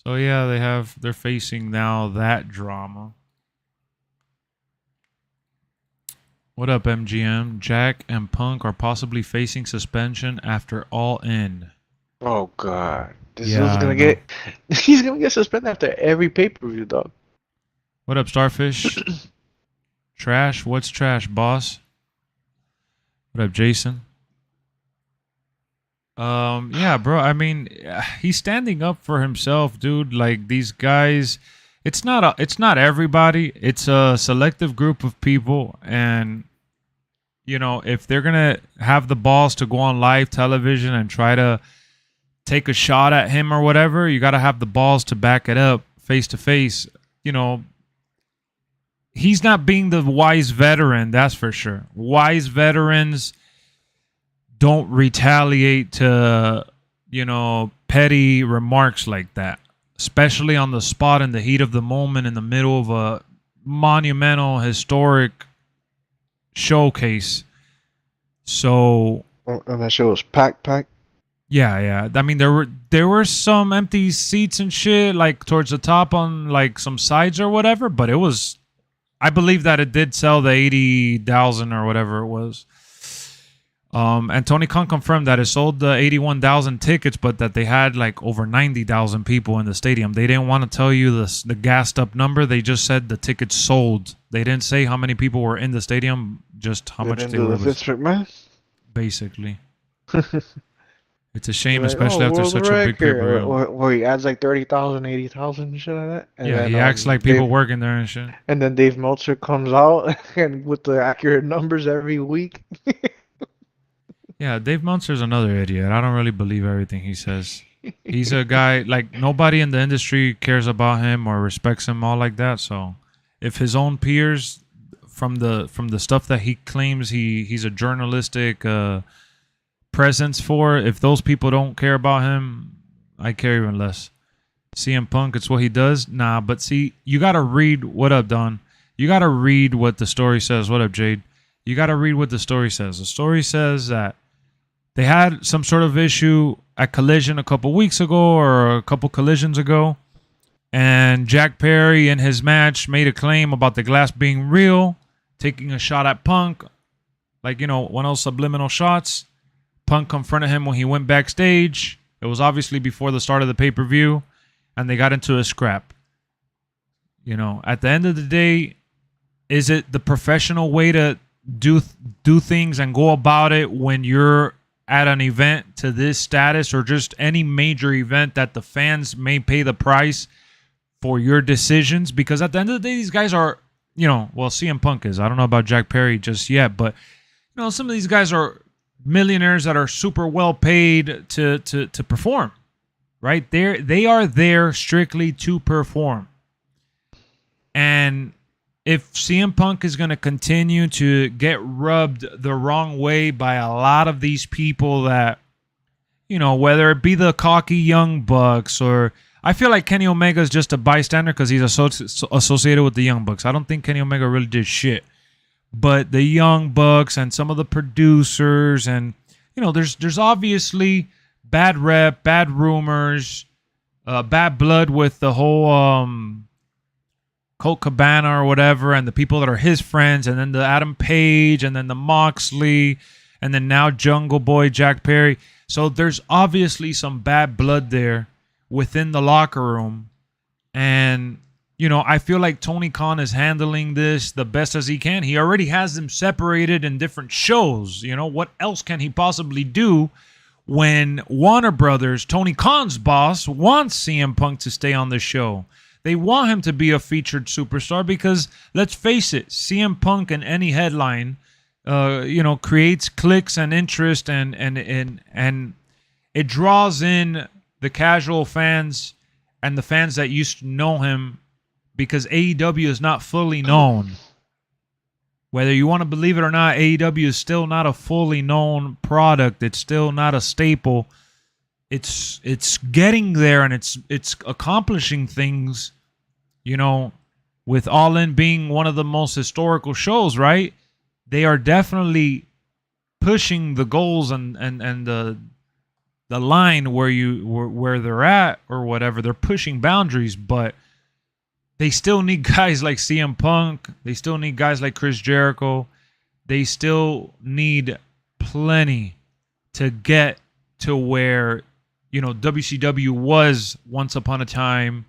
So yeah, they're facing now that drama. What up, MGM? Jack and Punk are possibly facing suspension after All In. Oh God, this Yeah, dude's I gonna know. get he's gonna get suspended after every pay-per-view, dog. What up, Starfish? Trash? What's trash, boss? What up, Jason? Yeah, bro. I mean, he's standing up for himself, dude. Like these guys, it's not everybody. It's a selective group of people, and if they're gonna have the balls to go on live television and try to take a shot at him or whatever, you got to have the balls to back it up face to face. You know, he's not being the wise veteran, that's for sure. Wise veterans don't retaliate to, petty remarks like that, especially on the spot in the heat of the moment in the middle of a monumental, historic showcase. So, And that shit was packed. yeah. I mean, there were some empty seats and shit, like towards the top on like some sides or whatever, but it was. I believe that it did sell the 80,000 or whatever it was. And Tony Khan confirmed that it sold the 81,000 tickets, but that they had like over 90,000 people in the stadium. They didn't want to tell you the gassed up number. They just said the tickets sold. They didn't say how many people were in the stadium, just how They much didn't they do were. the Vince McMahon. Basically, it's a shame, Like, oh, especially after world such a big pay per record, view. or he adds like 30,000, 80,000, and shit like that, and Yeah, then he acts like people working there and shit. Dave Meltzer comes out and with the accurate numbers every week. Yeah, Dave Meltzer's another idiot. I don't really believe everything he says. He's a guy like nobody in the industry cares about him or respects him all like that. So, if his own peers from the stuff that he claims he's a journalistic presence for, if those people don't care about him, I care even less. CM Punk, it's what he does. Nah, but see, you gotta read. What up, Don? You gotta read what the story says. What up, Jade? You gotta read what the story says. The story says that they had some sort of issue at Collision a couple weeks ago or a couple collisions ago. And Jack Perry in his match made a claim about the glass being real, taking a shot at Punk, like, one of those subliminal shots. Punk confronted him when he went backstage. It was obviously before the start of the pay-per-view, and they got into a scrap. At the end of the day, is it the professional way to do things and go about it when you're at an event to this status or just any major event that the fans may pay the price for your decisions? Because at the end of the day, these guys are, CM Punk is. I don't know about Jack Perry just yet, but some of these guys are millionaires that are super well paid to perform, right? They are there strictly to perform. And if CM Punk is going to continue to get rubbed the wrong way by a lot of these people that, whether it be the cocky Young Bucks or I feel like Kenny Omega is just a bystander because he's associated with the Young Bucks. I don't think Kenny Omega really did shit. But the Young Bucks and some of the producers and, there's obviously bad rep, bad rumors, bad blood with the whole Colt Cabana or whatever, and the people that are his friends, and then the Adam Page, and then the Moxley, and then now Jungle Boy Jack Perry. So there's obviously some bad blood there within the locker room. And, I feel like Tony Khan is handling this the best as he can. He already has them separated in different shows. What else can he possibly do when Warner Brothers, Tony Khan's boss, wants CM Punk to stay on the show? They want him to be a featured superstar because, let's face it, CM Punk in any headline, creates clicks and interest and it draws in the casual fans and the fans that used to know him because AEW is not fully known. Whether you want to believe it or not, AEW is still not a fully known product. It's still not a staple. It's getting there and it's accomplishing things, with All In being one of the most historical shows, right? They are definitely pushing the goals and the the line where they're at or whatever. They're pushing boundaries, but they still need guys like CM Punk. They still need guys like Chris Jericho. They still need plenty to get to where, WCW was once upon a time.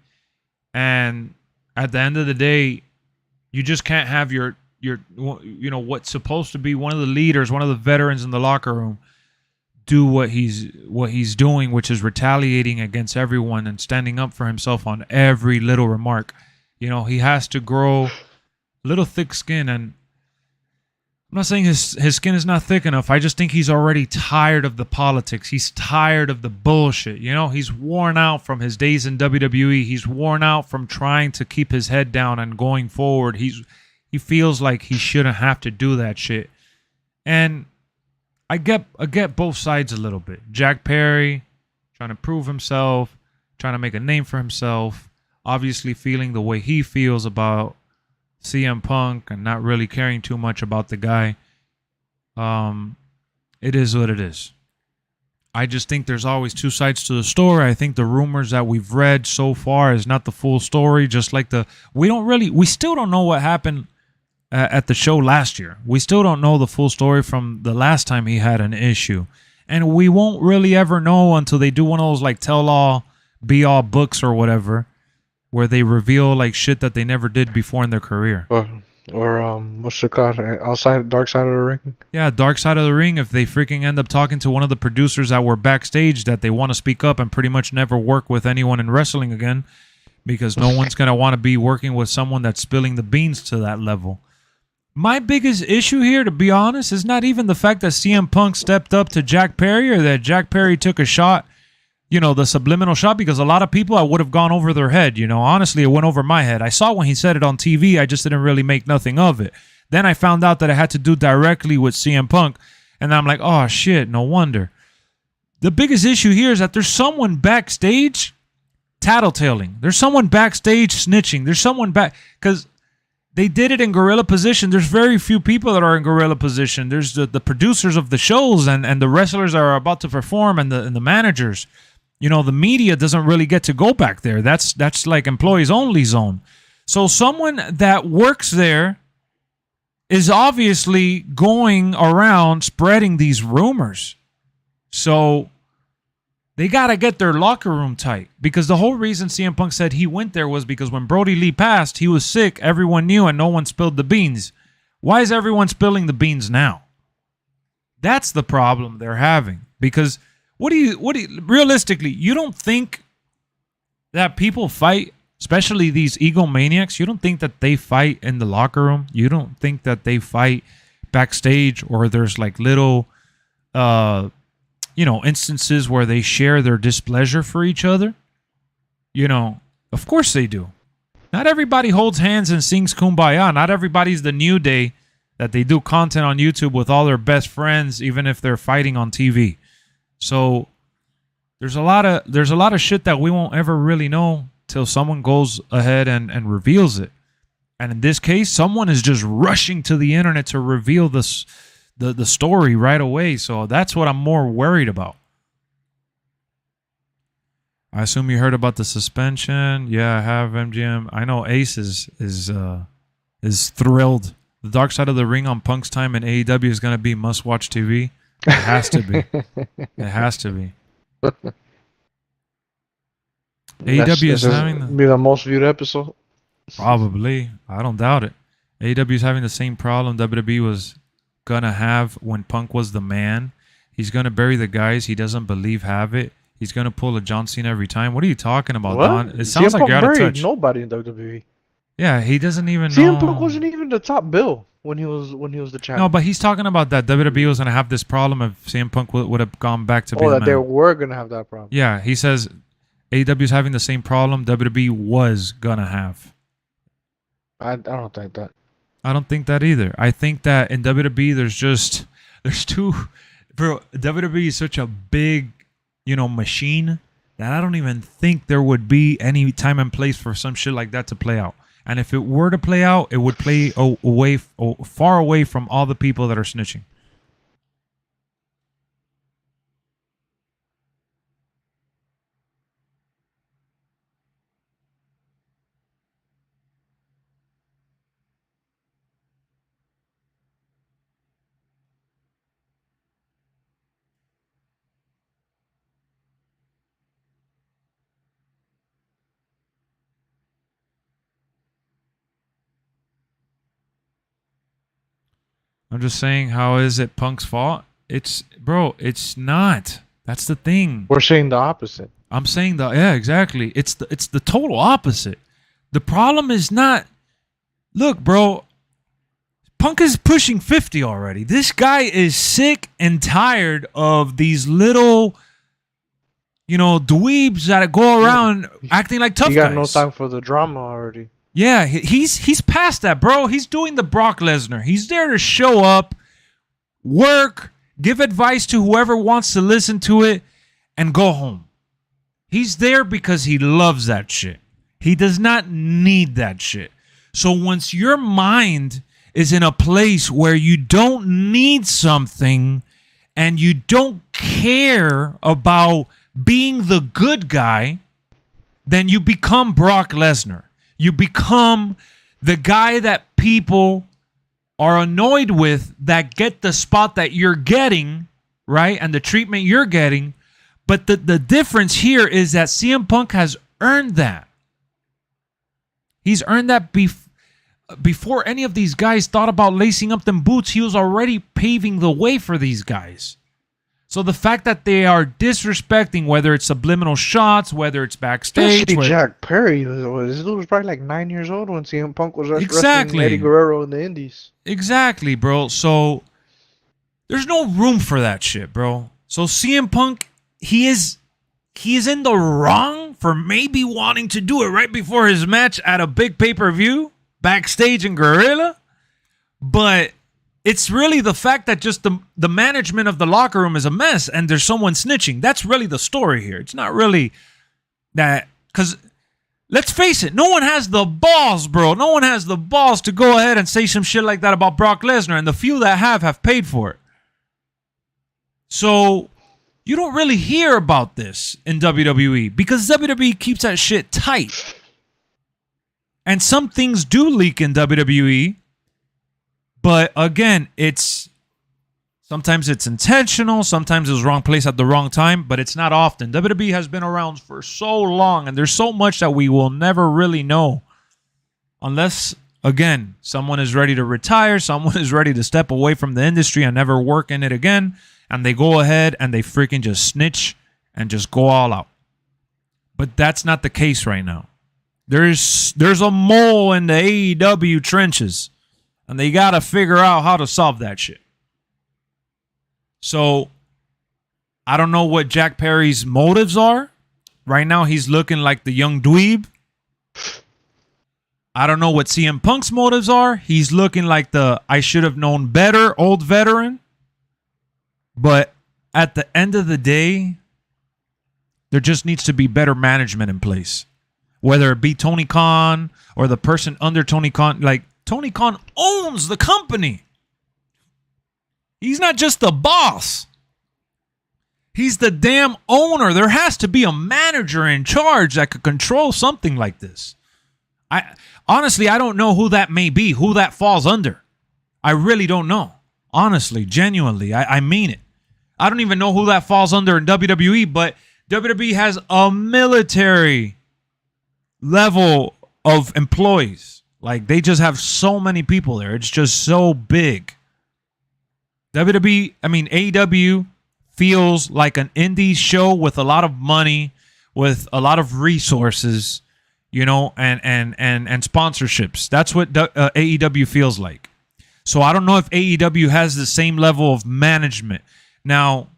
And at the end of the day, you just can't have your what's supposed to be one of the leaders, one of the veterans in the locker room, do what he's doing, which is retaliating against everyone and standing up for himself on every little remark. He has to grow a little thick skin, and I'm not saying his skin is not thick enough. I just think he's already tired of the politics. He's tired of the bullshit. He's worn out from his days in WWE. He's worn out from trying to keep his head down and going forward. He feels like he shouldn't have to do that shit. And I get both sides a little bit. Jack Perry trying to prove himself, trying to make a name for himself, obviously feeling the way he feels about CM Punk and not really caring too much about the guy. It is what it is. I just think there's always two sides to the story. I think the rumors that we've read so far is not the full story. Just like we still don't know what happened at the show last year. We still don't know the full story from the last time he had an issue. And we won't really ever know until they do one of those like tell-all, be-all books or whatever, where they reveal like shit that they never did before in their career. Or what's it called? Outside, Dark Side of the Ring? Yeah, Dark Side of the Ring. If they freaking end up talking to one of the producers that were backstage that they want to speak up and pretty much never work with anyone in wrestling again, because no one's going to want to be working with someone that's spilling the beans to that level. My biggest issue here, to be honest, is not even the fact that CM Punk stepped up to Jack Perry or that Jack Perry took a shot, the subliminal shot, because a lot of people I would have gone over their head. Honestly, it went over my head. I saw when he said it on TV. I just didn't really make nothing of it. Then I found out that it had to do directly with CM Punk. And I'm like, oh, shit, no wonder. The biggest issue here is that there's someone backstage tattletaling. There's someone backstage snitching. There's someone back... Because they did it in gorilla position. There's very few people that are in gorilla position. There's the producers of the shows and the wrestlers that are about to perform and the managers. The media doesn't really get to go back there. That's like employees only zone. So someone that works there is obviously going around spreading these rumors. So they got to get their locker room tight, because the whole reason CM Punk said he went there was because when Brody Lee passed, he was sick, everyone knew, and no one spilled the beans. Why is everyone spilling the beans now? That's the problem they're having. Because realistically, you don't think that people fight, especially these egomaniacs, you don't think that they fight in the locker room? You don't think that they fight backstage, or there's like little instances where they share their displeasure for each other? Of course they do. Not everybody holds hands and sings Kumbaya. Not everybody's the New Day that they do content on YouTube with all their best friends, even if they're fighting on TV. So there's a lot of shit that we won't ever really know till someone goes ahead and reveals it. And in this case, someone is just rushing to the internet to reveal this the story right away. So that's what I'm more worried about. I assume you heard about the suspension. Yeah, I have. MGM. I know Ace is thrilled. The Dark Side of the Ring on Punk's time in AEW is going to be must-watch TV. It has to be. It has to be. AEW is having be the most viewed episode. Probably. I don't doubt it. AEW is having the same problem WWE was going to have when Punk was the man. He's going to bury the guys he doesn't believe have it. He's going to pull a John Cena every time. What are you talking about, What? Don? It sounds like you're out of touch. Nobody in WWE. Yeah, he doesn't even know. CM Punk wasn't even the top bill when he was the champion. No, but he's talking about that WWE was going to have this problem if CM Punk would have gone back to be the man. They were going to have that problem. Yeah, he says AEW is having the same problem WWE was going to have. I don't think that. I don't think that either. I think that in WWE there's two. Bro, WWE is such a big, machine that I don't even think there would be any time and place for some shit like that to play out. And if it were to play out, it would play far away from all the people that are snitching. I'm just saying, how is it Punk's fault? It's not. That's the thing. We're saying the opposite. I'm saying yeah, exactly. It's the total opposite. The problem is not. Look, bro. Punk is pushing 50 already. This guy is sick and tired of these little, dweebs that go around acting like tough guys. You got no time for the drama already. Yeah, he's past that, bro. He's doing the Brock Lesnar. He's there to show up, work, give advice to whoever wants to listen to it, and go home. He's there because he loves that shit. He does not need that shit. So once your mind is in a place where you don't need something and you don't care about being the good guy, then you become Brock Lesnar. You become the guy that people are annoyed with, that get the spot that you're getting, right? And the treatment you're getting. But the difference here is that CM Punk has earned that. He's earned that before any of these guys thought about lacing up them boots. He was already paving the way for these guys. So the fact that they are disrespecting, whether it's subliminal shots, whether it's backstage. Especially Jack Perry. This dude was probably like 9 years old when CM Punk was wrestling Eddie Guerrero in the Indies. Exactly, bro. So there's no room for that shit, bro. So CM Punk, he is in the wrong for maybe wanting to do it right before his match at a big pay-per-view, backstage in Guerrilla. But it's really the fact that just the management of the locker room is a mess and there's someone snitching. That's really the story here. It's not really that, because let's face it, no one has the balls, bro. No one has the balls to go ahead and say some shit like that about Brock Lesnar, and the few that have paid for it. So you don't really hear about this in WWE because WWE keeps that shit tight. And some things do leak in WWE. But again, sometimes it's intentional, sometimes it's wrong place at the wrong time, but it's not often. WWE has been around for so long, and there's so much that we will never really know. Unless, again, someone is ready to retire, someone is ready to step away from the industry and never work in it again, and they go ahead and they freaking just snitch and just go all out. But that's not the case right now. There's a mole in the AEW trenches. And they got to figure out how to solve that shit. So, I don't know what Jack Perry's motives are. Right now, he's looking like the young dweeb. I don't know what CM Punk's motives are. He's looking like the I should have known better old veteran. But at the end of the day, there just needs to be better management in place. Whether it be Tony Khan or the person under Tony Khan, like, Tony Khan owns the company. He's not just the boss. He's the damn owner. There has to be a manager in charge that could control something like this. Honestly, I don't know who that may be, who that falls under. I really don't know. Honestly, genuinely, I mean it. I don't even know who that falls under in WWE, but WWE has a military level of employees. Like, they just have so many people there. It's just so big. AEW feels like an indie show with a lot of money, with a lot of resources, and sponsorships. That's what AEW feels like. So I don't know if AEW has the same level of management. Now,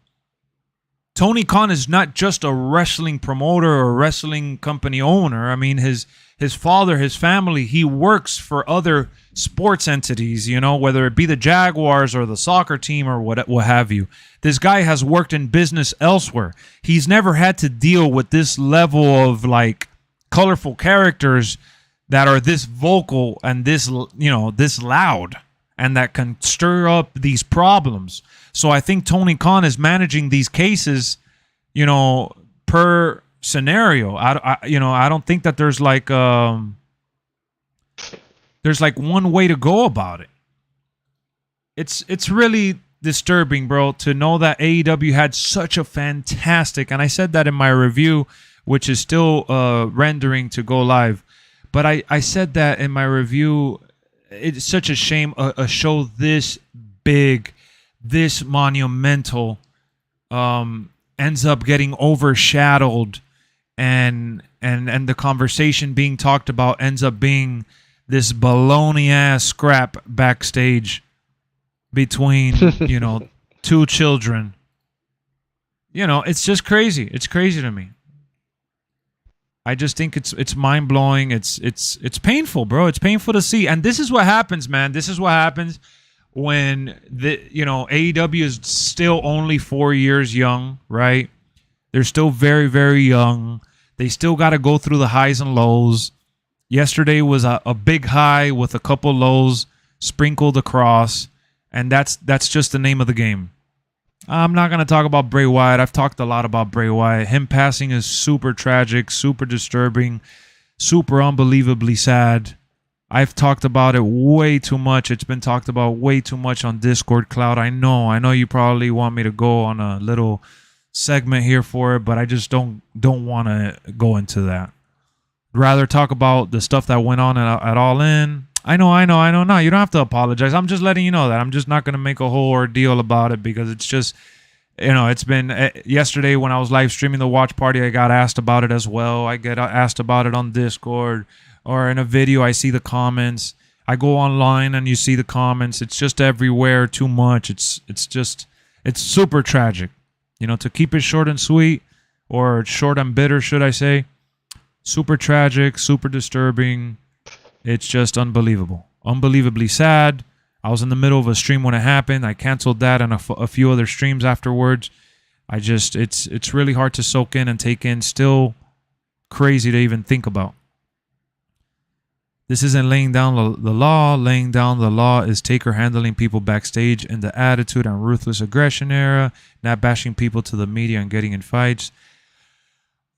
Tony Khan is not just a wrestling promoter or wrestling company owner. I mean, his father, his family, he works for other sports entities, whether it be the Jaguars or the soccer team or what have you. This guy has worked in business elsewhere. He's never had to deal with this level of, like, colorful characters that are this vocal and this loud and that can stir up these problems. So I think Tony Khan is managing these cases, per scenario. I don't think that there's like one way to go about it. It's really disturbing, bro, to know that AEW had such a fantastic, and I said that in my review, which is still rendering to go live, but I said that in my review. It's such a shame a show this big, this monumental, ends up getting overshadowed, and the conversation being talked about ends up being this baloney ass scrap backstage between two children. It's just crazy. It's crazy to me. I just think it's mind blowing. It's painful, bro. It's painful to see. And this is what happens, man. This is what happens when AEW is still only 4 years young, right? They're still very, very young. They still got to go through the highs and lows. Yesterday was a big high with a couple lows sprinkled across, and that's just the name of the game. I'm not going to talk about Bray Wyatt. I've talked a lot about Bray Wyatt. Him passing is super tragic, super disturbing, super unbelievably sad. I've talked about it way too much. It's been talked about way too much on Discord Cloud. I know you probably want me to go on a little segment here for it, but I just don't want to go into that. Rather talk about the stuff that went on at All In. I know. No, you don't have to apologize. I'm just letting you know that I'm just not going to make a whole ordeal about it, because it's just, it's been yesterday when I was live streaming the watch party, I got asked about it as well. I get asked about it on Discord, or in a video, I see the comments. I go online and you see the comments. It's just everywhere, too much. It's super tragic. To keep it short and sweet, or short and bitter, should I say. Super tragic, super disturbing. It's just unbelievable. Unbelievably sad. I was in the middle of a stream when it happened. I canceled that and a few other streams afterwards. It's really hard to soak in and take in. Still crazy to even think about. This isn't laying down the law. Laying down the law is Taker handling people backstage in the attitude and ruthless aggression era, not bashing people to the media and getting in fights.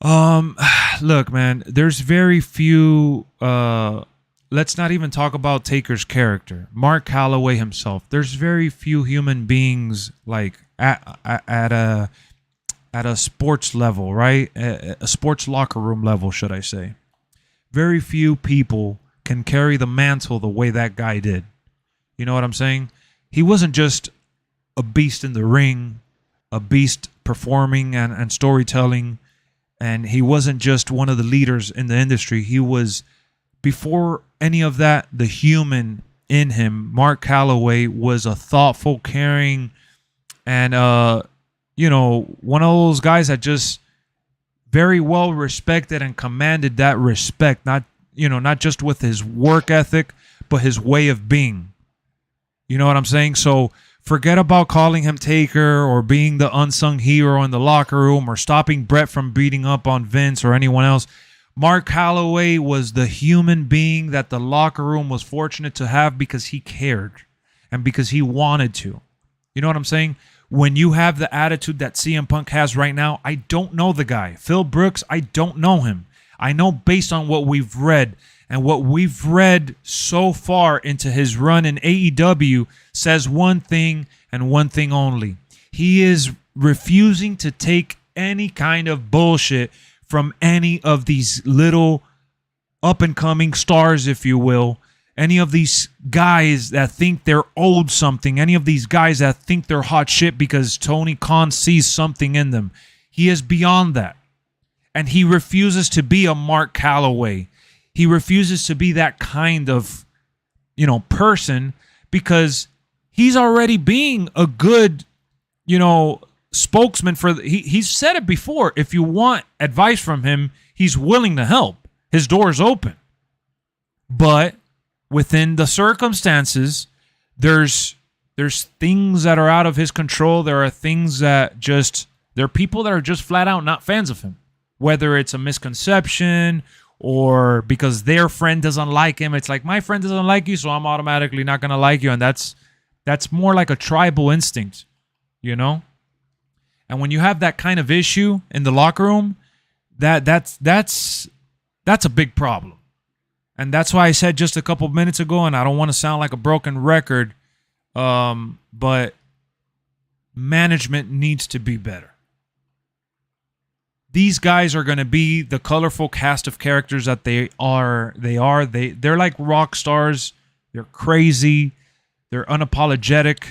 Look, man, there's very few... let's not even talk about Taker's character. Mark Calloway himself. There's very few human beings like at a sports level, right? A sports locker room level, should I say. Very few people can carry the mantle the way that guy did. You know what I'm saying? He wasn't just a beast in the ring, a beast performing and storytelling, and he wasn't just one of the leaders in the industry. He was, before any of that, the human in him. Mark Calloway was a thoughtful, caring, and one of those guys that just very well respected and commanded that respect, not just with his work ethic, but his way of being. You know what I'm saying? So forget about calling him Taker or being the unsung hero in the locker room or stopping Brett from beating up on Vince or anyone else. Mark Calloway was the human being that the locker room was fortunate to have because he cared and because he wanted to. You know what I'm saying? When you have the attitude that CM Punk has right now, I don't know the guy. Phil Brooks, I don't know him. I know based on what we've read, and what we've read so far into his run in AEW says one thing and one thing only. He is refusing to take any kind of bullshit from any of these little up-and-coming stars, if you will. Any of these guys that think they're owed something. Any of these guys that think they're hot shit because Tony Khan sees something in them. He is beyond that. And he refuses to be a Mark Calloway. He refuses to be that kind of, person, because he's already being a good, spokesman for... He's said it before. If you want advice from him, he's willing to help. His door's open. But within the circumstances, there's things that are out of his control. There are things that there are people that are just flat out not fans of him. Whether it's a misconception or because their friend doesn't like him. It's like, my friend doesn't like you, so I'm automatically not going to like you. And that's more like a tribal instinct, And when you have that kind of issue in the locker room, that's a big problem. And that's why I said just a couple minutes ago, and I don't want to sound like a broken record, but management needs to be better. These guys are going to be the colorful cast of characters that they are. They're like rock stars. They're crazy. They're unapologetic.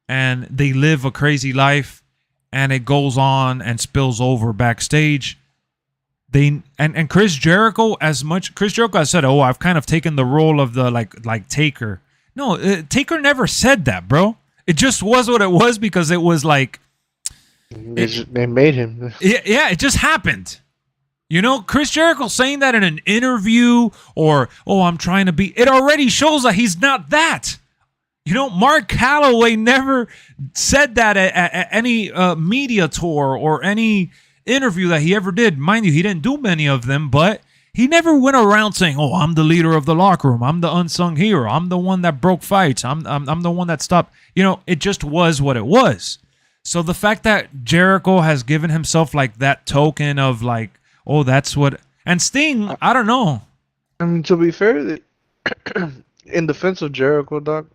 and they live a crazy life, and it goes on and spills over backstage. And Chris Jericho, Chris Jericho has said, "Oh, I've kind of taken the role of the like Taker." No, Taker never said that, bro. It just was what it was because it was like they made him. Yeah, it just happened. You know, Chris Jericho saying that in an interview or, "Oh, I'm trying to be," it already shows that he's not that. You know, Mark Calloway never said that at any media tour or any interview that he ever did. Mind you, he didn't do many of them, but he never went around saying, "Oh, I'm the leader of the locker room. I'm the unsung hero. I'm the one that broke fights. I'm the one that stopped." You know, it just was what it was. So the fact that Jericho has given himself like that token of like, "Oh, that's what," and Sting, I don't know. I mean, to be fair, in defense of Jericho, dog,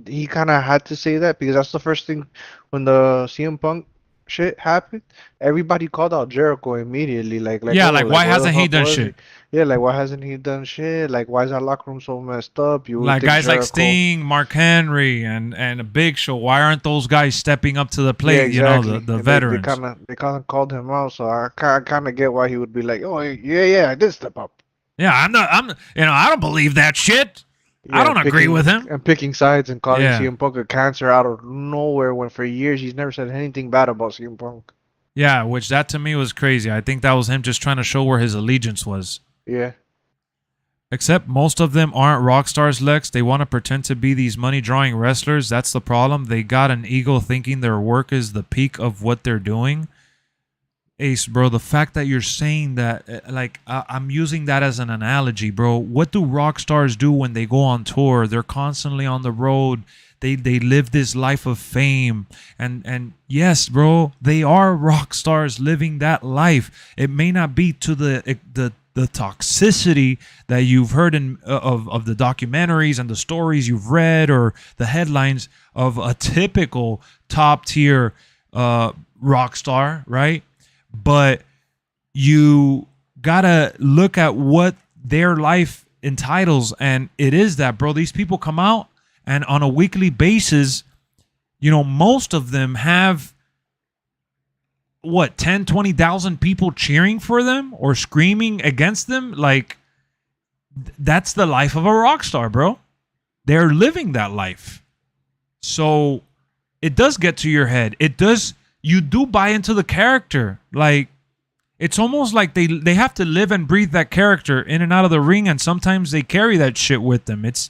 he kind of had to say that because that's the first thing when the CM Punk shit happened. Everybody called out Jericho immediately, like yeah, like why hasn't he done shit? Yeah, like why hasn't he done shit? Like why is that locker room so messed up? You like guys Jericho, like Sting, Mark Henry, and a Big Show. Why aren't those guys stepping up to the plate? Yeah, exactly. You know, the veterans. They kind of called him out, so I kind of get why he would be like, "Oh yeah, I did step up." Yeah, I don't believe that shit. Yeah, I don't agree with him. And picking sides and calling CM Punk a cancer out of nowhere when for years he's never said anything bad about CM Punk. Yeah, which that to me was crazy. I think that was him just trying to show where his allegiance was. Yeah. Except most of them aren't rock stars, Lex. They want to pretend to be these money-drawing wrestlers. That's the problem. They got an ego thinking their work is the peak of what they're doing. Ace, bro, the fact that you're saying that, like, I'm using that as an analogy, bro. What do rock stars do when they go on tour? They're constantly on the road. They live this life of fame. And yes, bro, they are rock stars living that life. It may not be to the toxicity that you've heard of the documentaries and the stories you've read or the headlines of a typical top-tier rock star, right? But you gotta look at what their life entitles, and it is that, bro. These people come out, and on a weekly basis, you know, most of them have, 10, 20,000 people cheering for them or screaming against them. Like, that's the life of a rock star, bro. They're living that life. So it does get to your head. It does. You do buy into the character. Like, it's almost like they have to live and breathe that character in and out of the ring, and sometimes they carry that shit with them. It's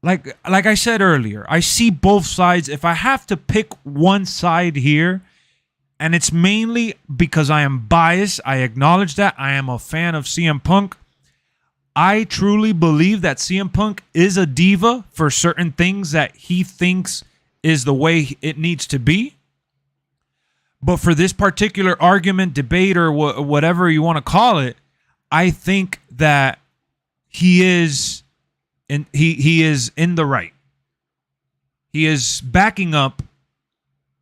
like I said earlier, I see both sides. If I have to pick one side here, and it's mainly because I am biased, I acknowledge that. I am a fan of CM Punk. I truly believe that CM Punk is a diva for certain things that he thinks is the way it needs to be. But for this particular argument, debate, or whatever you want to call it, I think that he is in the right. He is backing up.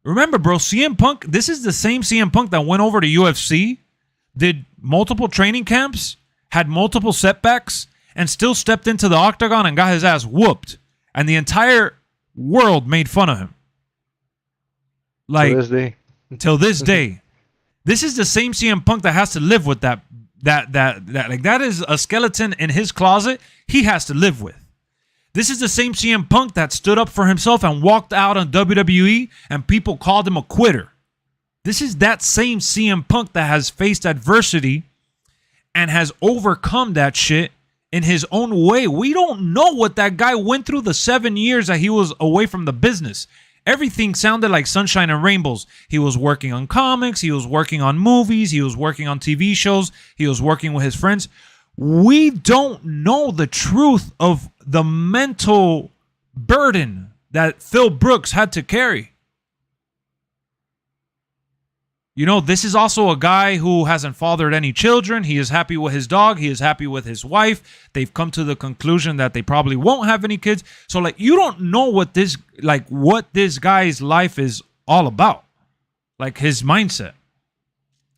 Remember, bro, CM Punk, this is the same CM Punk that went over to UFC, did multiple training camps, had multiple setbacks, and still stepped into the octagon and got his ass whooped. And the entire world made fun of him. Like, till this day. This is the same CM Punk that has to live with that like, that is a skeleton in his closet he has to live with. This is the same CM Punk that stood up for himself and walked out on WWE and people called him a quitter. This is that same CM Punk that has faced adversity and has overcome that shit in his own way. We don't know what that guy went through the 7 years that he was away from the business. Everything sounded like sunshine and rainbows. He was working on comics. He was working on movies. He was working on TV shows. He was working with his friends. We don't know the truth of the mental burden that Phil Brooks had to carry. You know, this is also a guy who hasn't fathered any children. He is happy with his dog. He is happy with his wife. They've come to the conclusion that they probably won't have any kids. So, like, you don't know what this guy's life is all about. Like, his mindset.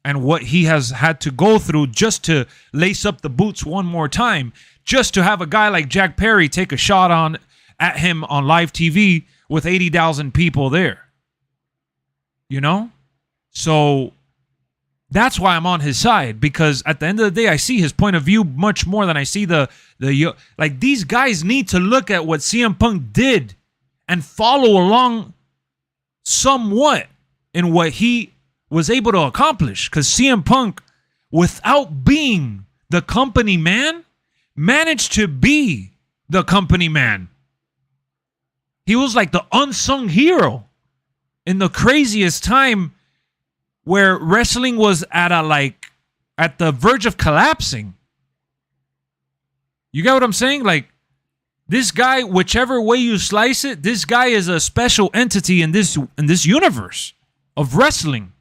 And what he has had to go through just to lace up the boots one more time. Just to have a guy like Jack Perry take a shot at him on live TV with 80,000 people there. You know? So that's why I'm on his side, because at the end of the day, I see his point of view much more than I see the like, these guys need to look at what CM Punk did and follow along somewhat in what he was able to accomplish. Because CM Punk, without being the company man, managed to be the company man. He was like the unsung hero in the craziest time where wrestling was at the verge of collapsing. You get what I'm saying? Like, this guy, whichever way you slice it, this guy is a special entity in this universe of wrestling.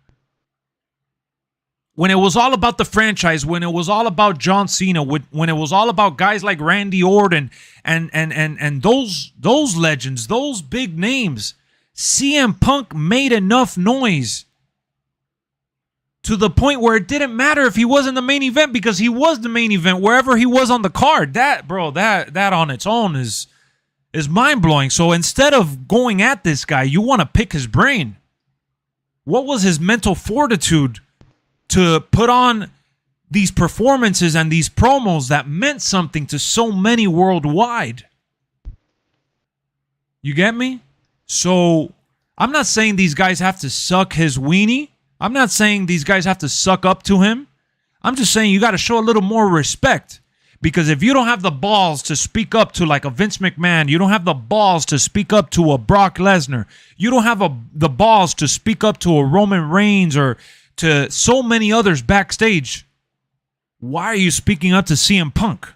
When it was all about the franchise, when it was all about John Cena, when it was all about guys like Randy Orton and those legends, those big names, CM Punk made enough noise to the point where it didn't matter if he wasn't the main event, because he was the main event wherever he was on the card. That on its own is mind-blowing. So instead of going at this guy, you want to pick his brain. What was his mental fortitude to put on these performances and these promos that meant something to so many worldwide? You get me? So I'm not saying these guys have to suck his weenie. I'm not saying these guys have to suck up to him. I'm just saying you got to show a little more respect. Because if you don't have the balls to speak up to like a Vince McMahon, you don't have the balls to speak up to a Brock Lesnar, you don't have the balls to speak up to a Roman Reigns or to so many others backstage, why are you speaking up to CM Punk?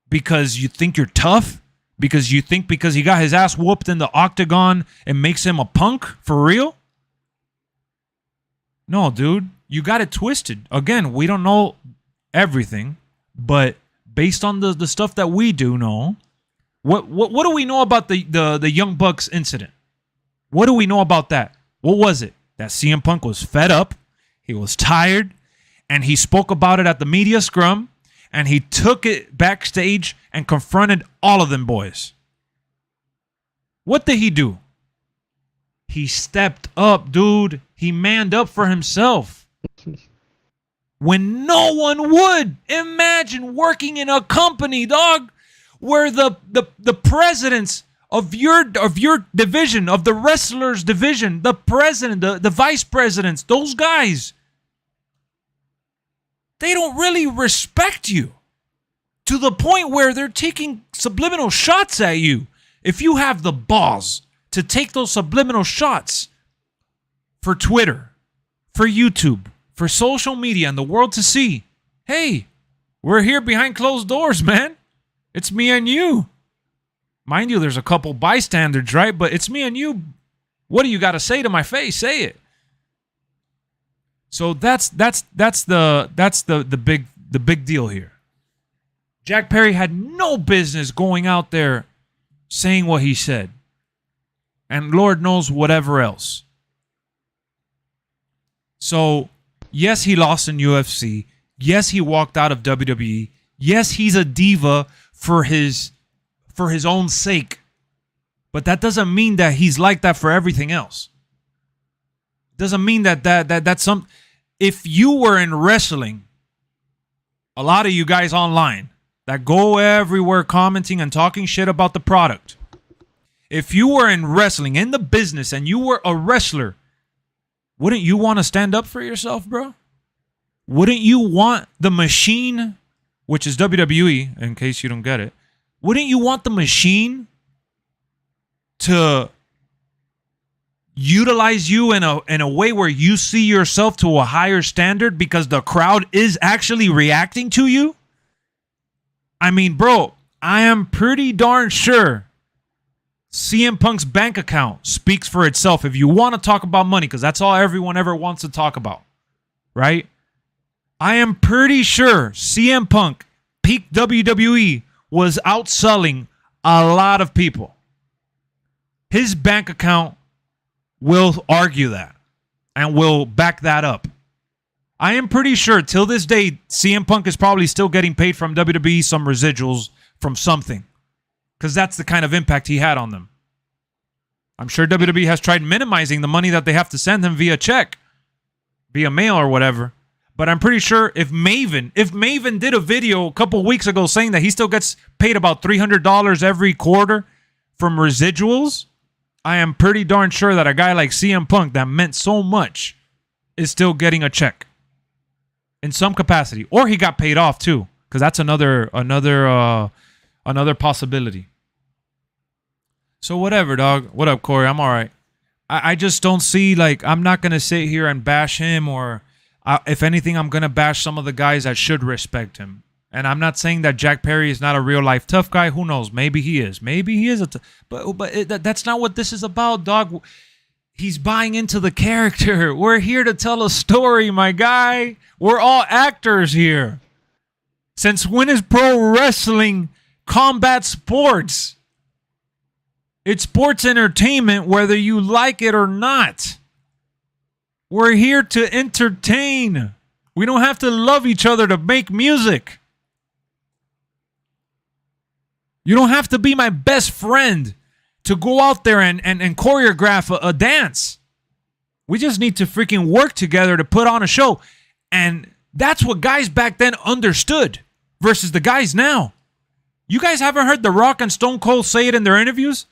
Because you think you're tough? Because you think because he got his ass whooped in the octagon, it makes him a punk? For real? No, dude. You got it twisted. Again, we don't know everything, but based on the stuff that we do know, what do we know about the Young Bucks incident? What do we know about that? What was it? That CM Punk was fed up, he was tired, and he spoke about it at the media scrum, and he took it backstage and confronted all of them boys. What did he do? He stepped up, dude. He manned up for himself. When no one would. Imagine working in a company, dog, where the presidents of your division, of the wrestlers division, the president, the vice presidents, those guys, they don't really respect you to the point where they're taking subliminal shots at you. If you have the balls to take those subliminal shots for Twitter, for YouTube, for social media and the world to see, hey, we're here behind closed doors, man. It's me and you. Mind you, there's a couple bystanders, right? But it's me and you. What do you got to say to my face? Say it. So that's the big deal here. Jack Perry had no business going out there saying what he said. And Lord knows whatever else. So, yes, he lost in UFC. Yes, he walked out of WWE. Yes, he's a diva for his own sake. But that doesn't mean that he's like that for everything else. Doesn't mean that's some. If you were in wrestling, a lot of you guys online that go everywhere commenting and talking shit about the product. If you were in wrestling, in the business, and you were a wrestler, wouldn't you want to stand up for yourself, bro? Wouldn't you want the machine, which is WWE, in case you don't get it, wouldn't you want the machine to utilize you in a way where you see yourself to a higher standard because the crowd is actually reacting to you? I mean, bro, I am pretty darn sure CM Punk's bank account speaks for itself if you want to talk about money, because that's all everyone ever wants to talk about, right? I am pretty sure CM Punk, peak WWE, was outselling a lot of people. His bank account will argue that and will back that up. I am pretty sure till this day, CM Punk is probably still getting paid from WWE some residuals from something. because that's the kind of impact he had on them. I'm sure WWE has tried minimizing the money that they have to send him via check, via mail or whatever. But I'm pretty sure if Maven did a video a couple weeks ago saying that he still gets paid about $300 every quarter from residuals, I am pretty darn sure that a guy like CM Punk that meant so much is still getting a check in some capacity, or he got paid off too, because that's another possibility. So whatever, dog. What up, Corey? I'm all right. I just don't see, like, I'm not gonna sit here and bash him, or if anything, I'm gonna bash some of the guys that should respect him. And I'm not saying that Jack Perry is not a real life tough guy. Who knows? Maybe he is. Maybe he is but that's not what this is about, dog. He's buying into the character. We're here to tell a story, my guy. We're all actors here. Since when is pro wrestling combat sports? It's sports entertainment, whether you like it or not. We're here to entertain. We don't have to love each other to make music. You don't have to be my best friend to go out there and choreograph a dance. We just need to freaking work together to put on a show. And that's what guys back then understood versus the guys now. You guys haven't heard The Rock and Stone Cold say it in their interviews?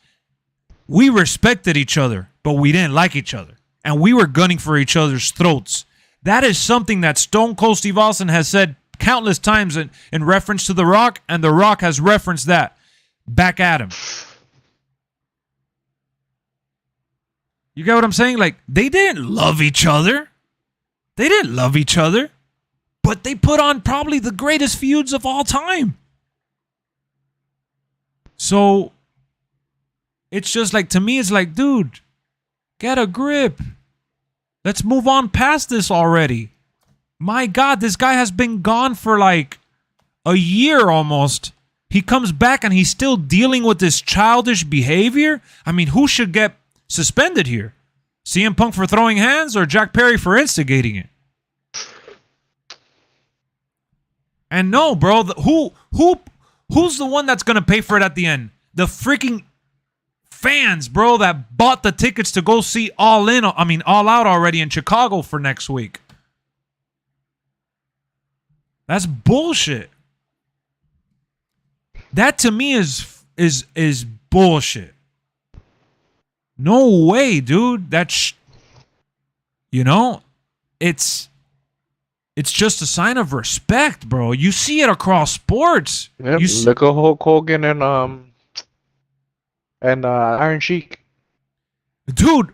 We respected each other, but we didn't like each other. And we were gunning for each other's throats. That is something that Stone Cold Steve Austin has said countless times in reference to The Rock, and The Rock has referenced that back at him. You get what I'm saying? Like, they didn't love each other. They didn't love each other. But they put on probably the greatest feuds of all time. So, it's just like, to me, it's like, dude, get a grip. Let's move on past this already. My God, this guy has been gone for like a year almost. He comes back and he's still dealing with this childish behavior. I mean, who should get suspended here? CM Punk for throwing hands or Jack Perry for instigating it? And no, bro, who's the one that's going to pay for it at the end? The freaking fans, bro, that bought the tickets to go see All Out already in Chicago for next week. That's bullshit. That to me is bullshit. No way, dude. That's it's just a sign of respect, bro. You see it across sports. Yep, look at Hulk Hogan and Iron Sheik. Dude,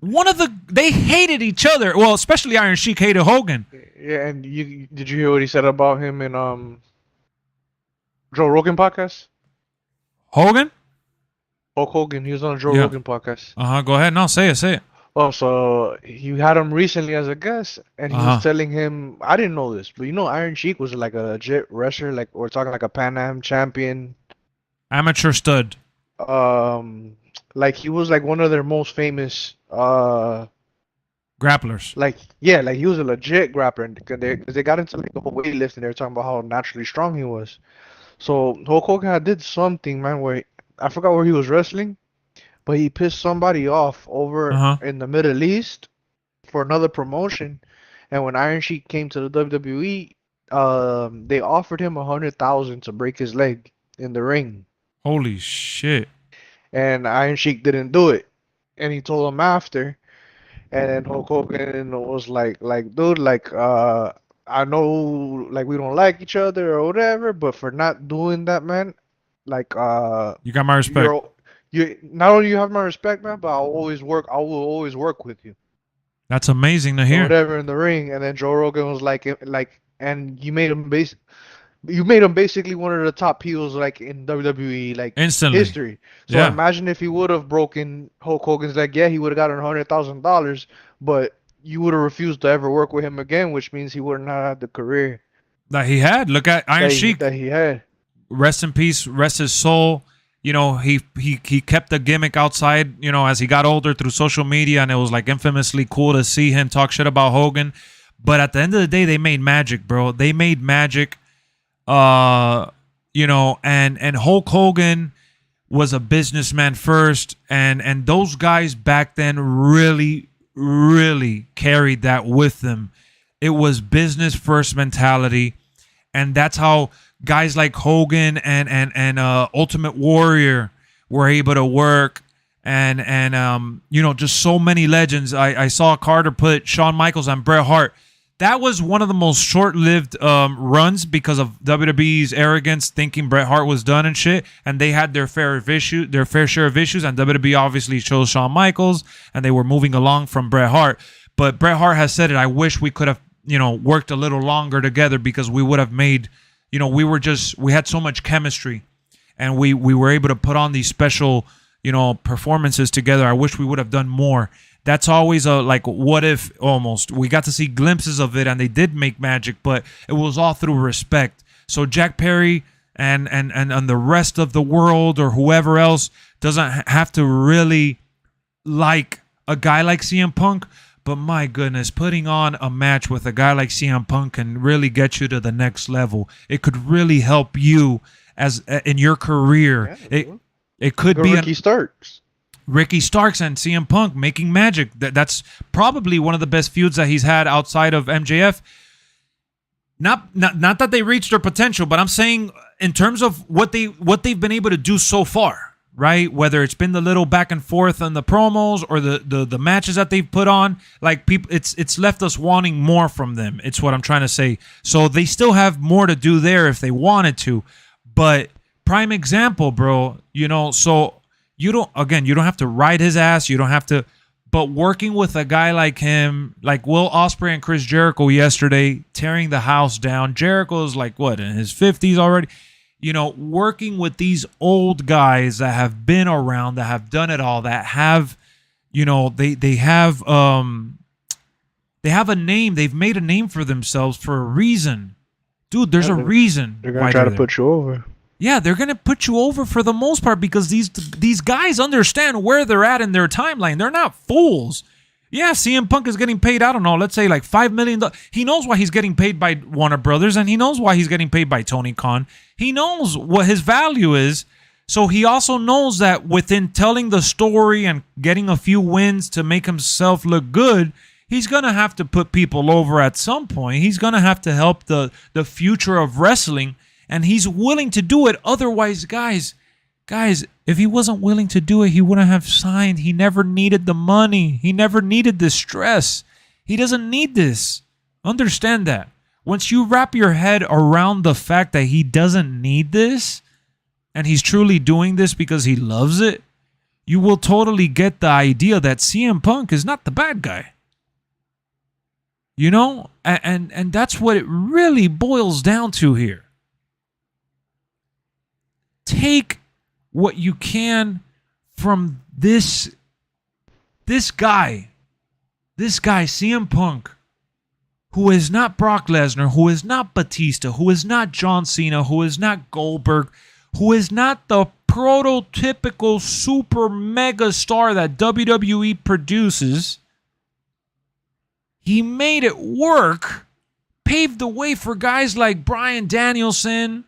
they hated each other. Well, especially Iron Sheik hated Hogan. Yeah, and did you hear what he said about him in Joe Rogan podcast? Hogan? Hulk Hogan, he was on a Joe Rogan podcast. Go ahead. No, say it. Oh, so you had him recently as a guest, and he was telling him, I didn't know this, but Iron Sheik was like a legit wrestler, like we're talking like a Pan Am champion. Amateur stud. Like he was like one of their most famous grapplers. Like he was a legit grappler, because they got into like the whole weightlifting. They were talking about how naturally strong he was. So Hulk Hogan did something, man, where I forgot where he was wrestling, but he pissed somebody off over in the Middle East for another promotion. And when Iron Sheik came to the WWE, they offered him $100,000 to break his leg in the ring. Holy shit! And Iron Sheik didn't do it, and he told him after. And then Hulk Hogan was like, dude, like, I know, like, we don't like each other or whatever, but for not doing that, man, like, you got my respect. You not only you have my respect, man, but I will always work with you. That's amazing to hear. Whatever in the ring. And then Joe Rogan was like, and you made him basically one of the top heels, like, in WWE, like, instantly history. So imagine if he would have broken Hulk Hogan's leg. Yeah, he would have gotten $100,000, but you would have refused to ever work with him again, which means he wouldn't have had the career that he had. Look at Iron Sheik. That he had. Rest in peace. Rest his soul. He kept the gimmick outside, as he got older through social media, and it was like infamously cool to see him talk shit about Hogan. But at the end of the day, they made magic, bro. They made magic. And Hulk Hogan, was a businessman first, and those guys back then really, really carried that with them. It was business first mentality, and that's how guys like Hogan and Ultimate Warrior were able to work, and just so many legends. I saw Carter put Shawn Michaels and Bret Hart. That was one of the most short-lived runs because of WWE's arrogance, thinking Bret Hart was done and shit, and they had their fair share of issues, and WWE obviously chose Shawn Michaels, and they were moving along from Bret Hart. But Bret Hart has said it. I wish we could have, worked a little longer together, because we would have made, we had so much chemistry, and we were able to put on these special, performances together. I wish we would have done more. That's always a what if almost. We got to see glimpses of it, and they did make magic, but it was all through respect. So Jack Perry and the rest of the world or whoever else doesn't have to really like a guy like CM Punk, but my goodness, putting on a match with a guy like CM Punk can really get you to the next level. It could really help you as in your career. Yeah, it could be Ricky Starks and CM Punk making magic. That's probably one of the best feuds that he's had outside of MJF. Not that they reached their potential, but I'm saying in terms of what they've been able to do so far, right? Whether it's been the little back and forth on the promos or the matches that they've put on, people, it's left us wanting more from them. It's what I'm trying to say. So they still have more to do there if they wanted to, but prime example, bro. So. You don't have to ride his ass. You don't have to, but working with a guy like him, like Will Ospreay and Chris Jericho yesterday, tearing the house down. Jericho's in his 50s already. Working with these old guys that have been around, that have done it all, that have, they have a name. They've made a name for themselves for a reason. Dude, there's a reason. They're going to try to put you over. Yeah, they're going to put you over for the most part, because these guys understand where they're at in their timeline. They're not fools. Yeah, CM Punk is getting paid, I don't know, let's say $5 million. He knows why he's getting paid by Warner Brothers, and he knows why he's getting paid by Tony Khan. He knows what his value is. So he also knows that within telling the story and getting a few wins to make himself look good, he's going to have to put people over at some point. He's going to have to help the future of wrestling. And he's willing to do it. Otherwise, guys, if he wasn't willing to do it, he wouldn't have signed. He never needed the money. He never needed the stress. He doesn't need this. Understand that. Once you wrap your head around the fact that he doesn't need this, and he's truly doing this because he loves it, you will totally get the idea that CM Punk is not the bad guy. And that's what it really boils down to here. Take what you can from this guy, CM Punk, who is not Brock Lesnar, who is not Batista, who is not John Cena, who is not Goldberg, who is not the prototypical super mega star that WWE produces. He made it work, paved the way for guys like Bryan Danielson,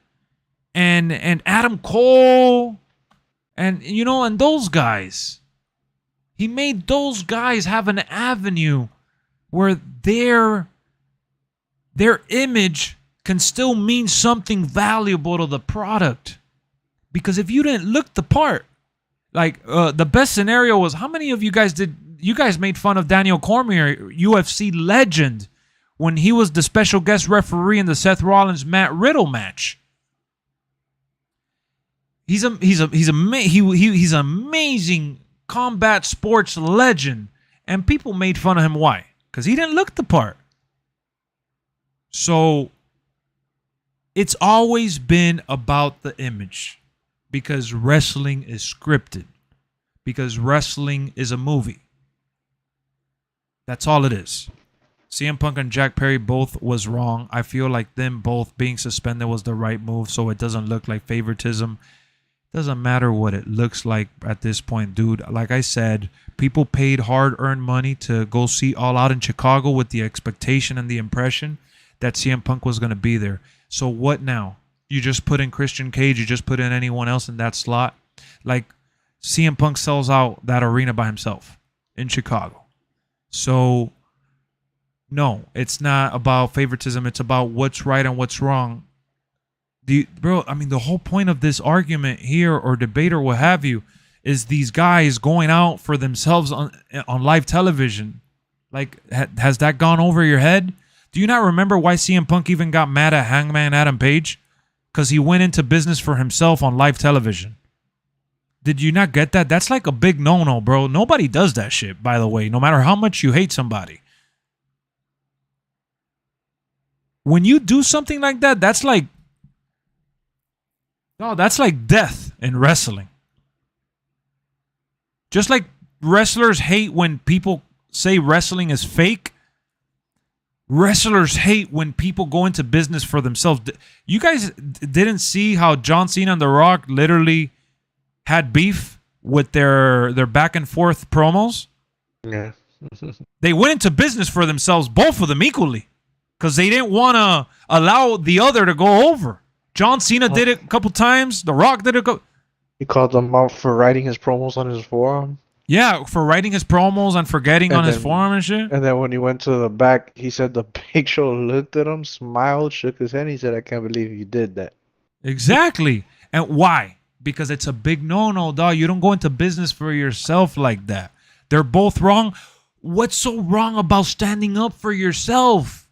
and Adam Cole, and those guys. He made those guys have an avenue where their image can still mean something valuable to the product. Because if you didn't look the part, the best scenario was, how many of you guys made fun of Daniel Cormier, UFC legend, when he was the special guest referee in the Seth Rollins Matt Riddle match? He's amazing combat sports legend, and people made fun of him. Why? Because he didn't look the part. So it's always been about the image, because wrestling is scripted, because wrestling is a movie. That's all it is. CM Punk and Jack Perry both was wrong. I feel like them both being suspended was the right move, so it doesn't look like favoritism. Doesn't matter what it looks like at this point, dude. Like I said, people paid hard-earned money to go see All Out in Chicago with the expectation and the impression that CM Punk was going to be there. So what now? You just put in Christian Cage, you just put in anyone else in that slot. Like CM Punk sells out that arena by himself in Chicago. So no, it's not about favoritism. It's about what's right and what's wrong. Bro, I mean, the whole point of this argument here or debate or what have you is these guys going out for themselves on live television. Like, has that gone over your head? Do you not remember why CM Punk even got mad at Hangman Adam Page? Because he went into business for himself on live television. Did you not get that? That's like a big no-no, bro. Nobody does that shit, by the way, no matter how much you hate somebody. When you do something like that, that's like, no, that's like death in wrestling. Just like wrestlers hate when people say wrestling is fake, wrestlers hate when people go into business for themselves. You guys didn't see how John Cena and The Rock literally had beef with their back and forth promos? Yeah. They went into business for themselves, both of them equally, because they didn't want to allow the other to go over. John Cena did it a couple times. The Rock did it. He called them out for writing his promos on his forum. Yeah, for writing his promos and forgetting on his forum and shit. And then when he went to the back, he said the Big Show looked at him, smiled, shook his head. He said, "I can't believe you did that." Exactly. And why? Because it's a big no-no, dog. You don't go into business for yourself like that. They're both wrong. What's so wrong about standing up for yourself?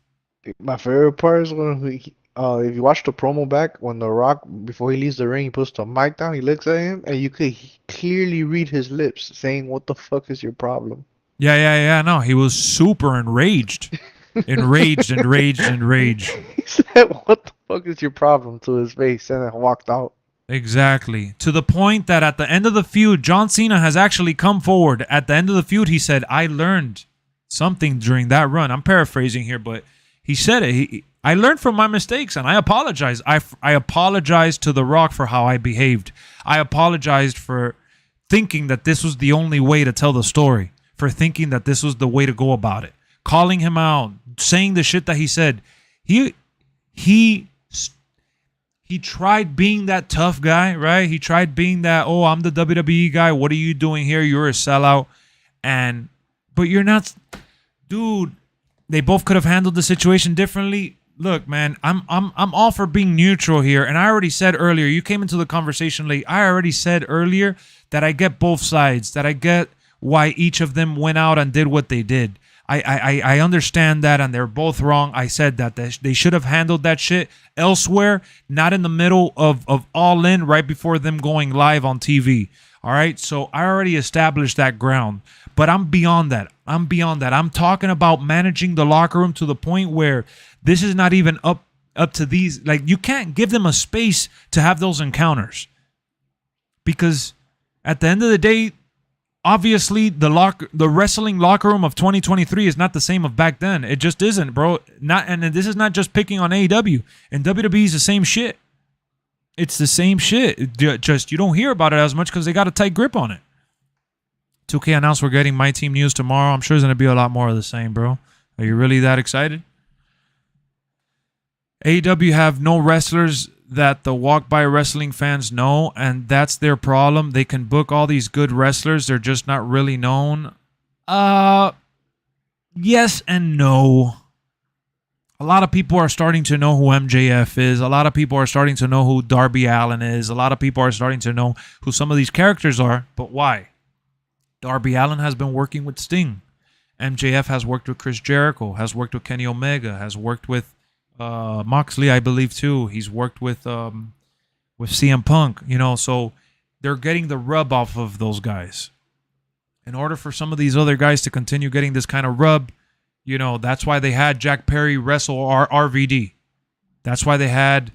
My favorite part is when if you watch the promo back, when The Rock, before he leaves the ring, he puts the mic down, he looks at him, and you could clearly read his lips saying, "What the fuck is your problem?" Yeah. No, he was super enraged. Enraged. He said, "What the fuck is your problem?" to his face, and then walked out. Exactly. To the point that at the end of the feud, John Cena has actually come forward. At the end of the feud, he said, "I learned something during that run." I'm paraphrasing here, but he said it. I learned from my mistakes, and I apologize. I apologized to The Rock for how I behaved. I apologized for thinking that this was the only way to tell the story, for thinking that this was the way to go about it. Calling him out, saying the shit that he said. He tried being that tough guy, right? He tried being that, "Oh, I'm the WWE guy. What are you doing here? You're a sellout." But you're not, dude. They both could have handled the situation differently. Look, man, I'm all for being neutral here. And I already said earlier, you came into the conversation late. I already said earlier that I get both sides, that I get why each of them went out and did what they did. I understand that, and they're both wrong. I said that they should have handled that shit elsewhere, not in the middle of All In right before them going live on TV. All right, so I already established that ground, but I'm beyond that. I'm talking about managing the locker room to the point where this is not even up to these. Like, you can't give them a space to have those encounters, because at the end of the day, obviously, the wrestling locker room of 2023 is not the same of back then. It just isn't, bro. And this is not just picking on AEW. And WWE is the same shit. It's the same shit. Just you don't hear about it as much because they got a tight grip on it. 2K announced we're getting My Team news tomorrow. I'm sure there's going to be a lot more of the same, bro. Are you really that excited? AEW have no wrestlers that the walk-by wrestling fans know, and that's their problem. They can book all these good wrestlers. They're just not really known. Yes and no. A lot of people are starting to know who MJF is. A lot of people are starting to know who Darby Allin is. A lot of people are starting to know who some of these characters are. But why? Darby Allin has been working with Sting. MJF has worked with Chris Jericho, has worked with Kenny Omega, has worked with Moxley, I believe, too. He's worked with CM Punk, so they're getting the rub off of those guys. In order for some of these other guys to continue getting this kind of rub, that's why they had Jack Perry wrestle RVD. That's why they had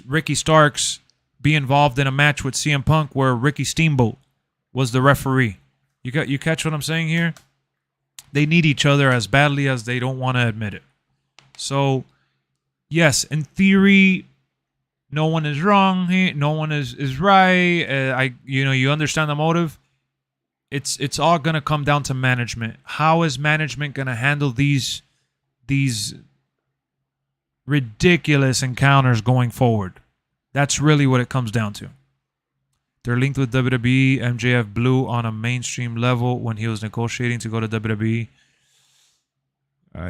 Ricky Starks be involved in a match with CM Punk where Ricky Steamboat was the referee. You catch what I'm saying here? They need each other as badly as they don't want to admit it. So, yes, in theory, no one is wrong here. No one is right. You understand the motive. It's all gonna come down to management. How is management gonna handle these ridiculous encounters going forward? That's really what it comes down to. They're linked with WWE. MJF blew on a mainstream level when he was negotiating to go to WWE.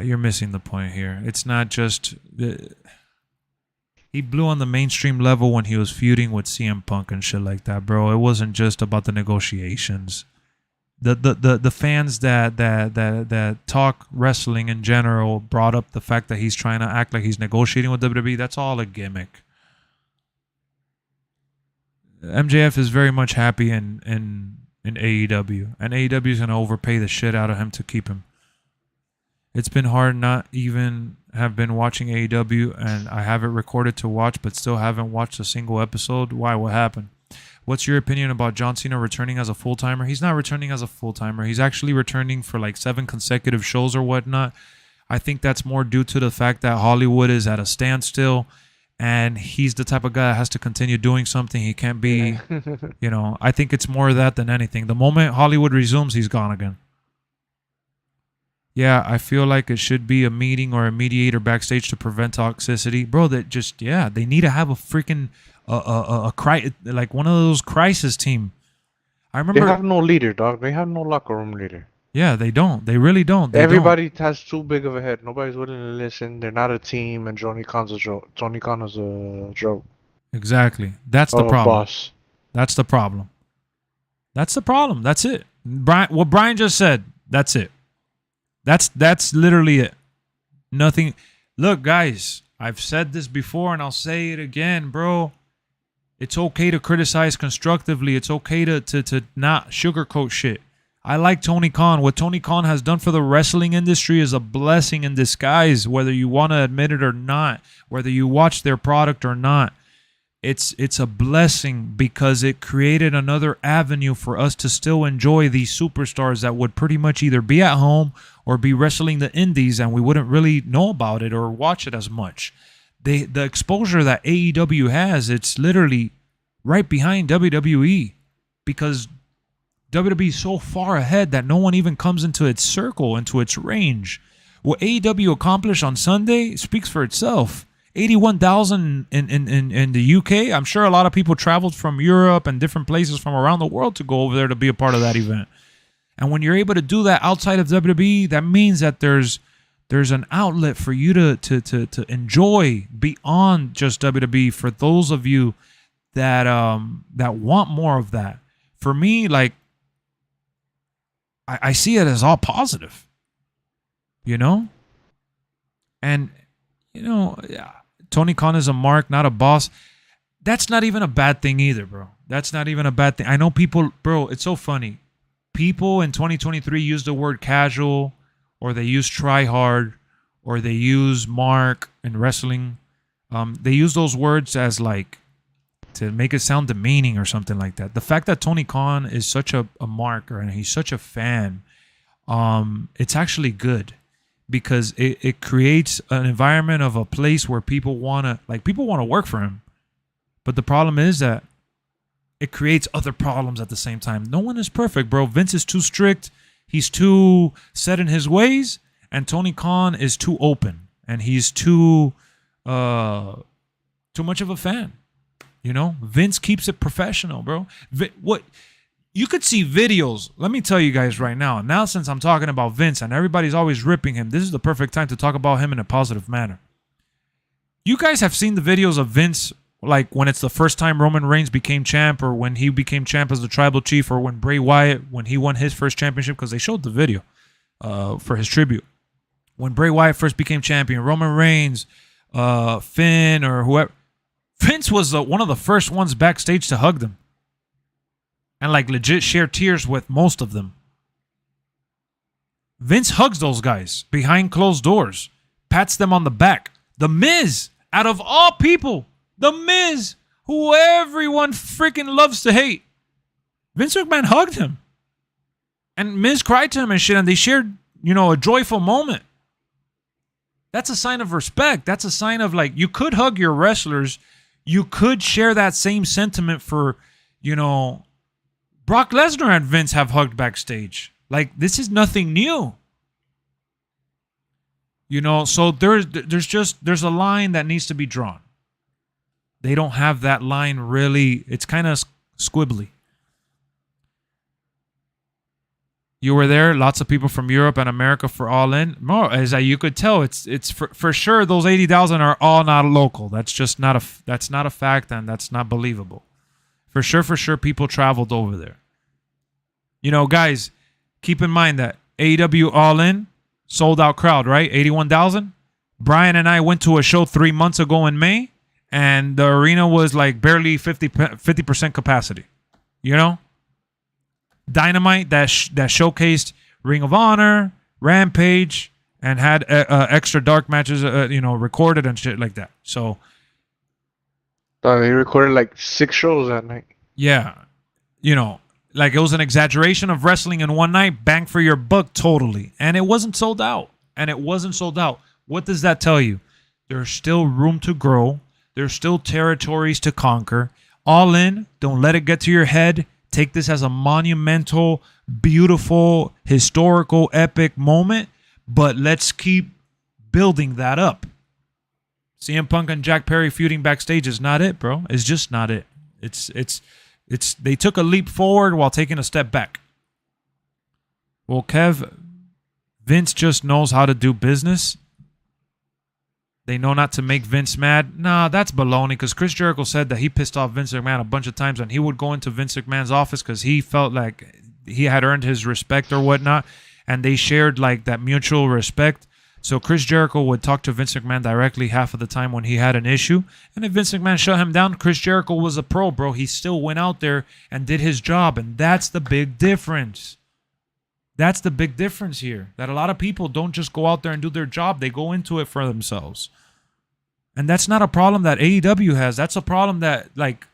You're missing the point here. It's not just... He blew on the mainstream level when he was feuding with CM Punk and shit like that, bro. It wasn't just about the negotiations. The fans that talk wrestling in general brought up the fact that he's trying to act like he's negotiating with WWE. That's all a gimmick. MJF is very much happy in AEW, and AEW is going to overpay the shit out of him to keep him. It's been hard not even have been watching AEW, and I have it recorded to watch, but still haven't watched a single episode. Why? What happened? What's your opinion about John Cena returning as a full-timer? He's not returning as a full-timer. He's actually returning for like 7 consecutive shows or whatnot. I think that's more due to the fact that Hollywood is at a standstill, and he's the type of guy that has to continue doing something. He can't be, I think it's more of that than anything. The moment Hollywood resumes, he's gone again. Yeah, I feel like it should be a meeting or a mediator backstage to prevent toxicity. Bro, they need to have a freaking, like one of those crisis team. I remember... They have no leader, dog. They have no locker room leader. Yeah, they don't. They really don't. Everybody has too big of a head. Nobody's willing to listen. They're not a team, and Tony Khan's a joke. Tony Khan is a joke. Exactly. That's the problem. Boss. That's the problem. That's the problem. That's it. What Brian just said, that's it. That's literally it. Nothing. Look, guys, I've said this before, and I'll say it again, bro. It's okay to criticize constructively. It's okay to not sugarcoat shit. I like Tony Khan. What Tony Khan has done for the wrestling industry is a blessing in disguise, whether you want to admit it or not, whether you watch their product or not. It's a blessing because it created another avenue for us to still enjoy these superstars that would pretty much either be at home or be wrestling the indies, and we wouldn't really know about it or watch it as much. The exposure that AEW has, it's literally right behind WWE because WWE is so far ahead that no one even comes into its circle, into its range. What AEW accomplished on Sunday speaks for itself. 81,000 in the UK. I'm sure a lot of people traveled from Europe and different places from around the world to go over there to be a part of that event. And when you're able to do that outside of WWE, that means that there's an outlet for you to enjoy beyond just WWE. For those of you that want more of that, for me, like I see it as all positive, and Tony Khan is a mark, not a boss. That's not even a bad thing either, bro. That's not even a bad thing. I know people, bro, it's so funny. People in 2023 use the word casual, or they use try hard, or they use mark in wrestling. They use those words as like to make it sound demeaning or something like that. The fact that Tony Khan is such a marker and he's such a fan, it's actually good. Because it creates an environment of a place where people want to work for him. But the problem is that it creates other problems at the same time. No one is perfect, bro. Vince is too strict. He's too set in his ways. And Tony Khan is too open. And he's too much of a fan. Vince keeps it professional, bro. You could see videos. Let me tell you guys right now. Now, since I'm talking about Vince and everybody's always ripping him, this is the perfect time to talk about him in a positive manner. You guys have seen the videos of Vince, like when it's the first time Roman Reigns became champ, or when he became champ as the tribal chief, or when Bray Wyatt, when he won his first championship, because they showed the video for his tribute. When Bray Wyatt first became champion, Roman Reigns, Finn, or whoever. Vince was one of the first ones backstage to hug them. And like legit share tears with most of them. Vince hugs those guys behind closed doors. Pats them on the back. The Miz, out of all people, The Miz, who everyone freaking loves to hate. Vince McMahon hugged him. And Miz cried to him and shit, and they shared, a joyful moment. That's a sign of respect. That's a sign of, like, you could hug your wrestlers. You could share that same sentiment for, Brock Lesnar and Vince have hugged backstage. Like, this is nothing new. So there's a line that needs to be drawn. They don't have that line really. It's kind of squibbly. You were there. Lots of people from Europe and America for All In. More as you could tell, it's for sure. Those 80,000 are all not local. That's just not a fact, and that's not believable. For sure, people traveled over there. You know, guys, keep in mind that AEW All In sold out crowd, right? 81,000. Brian and I went to a show 3 months ago in May, and the arena was like barely 50% capacity. You know. Dynamite that showcased Ring of Honor, Rampage, and had extra dark matches, recorded and shit like that. So, they recorded like 6 shows that night. Yeah, like it was an exaggeration of wrestling in one night. Bang for your buck, totally. And it wasn't sold out. What does that tell you? There's still room to grow. There's still territories to conquer. All In. Don't let it get to your head. Take this as a monumental, beautiful, historical, epic moment, but let's keep building that up. CM Punk and Jack Perry feuding backstage is not it, bro. It's just not it. It's they took a leap forward while taking a step back. Well, Kev, Vince just knows how to do business. They know not to make Vince mad. Nah, that's baloney, because Chris Jericho said that he pissed off Vince McMahon a bunch of times, and he would go into Vince McMahon's office because he felt like he had earned his respect or whatnot, and they shared like that mutual respect. So Chris Jericho would talk to Vince McMahon directly half of the time when he had an issue, and if Vince McMahon shut him down, Chris Jericho was a pro, bro. He still went out there and did his job, and that's the big difference. That's the big difference here, that a lot of people don't just go out there and do their job. They go into it for themselves. And that's not a problem that AEW has. That's a problem that, like,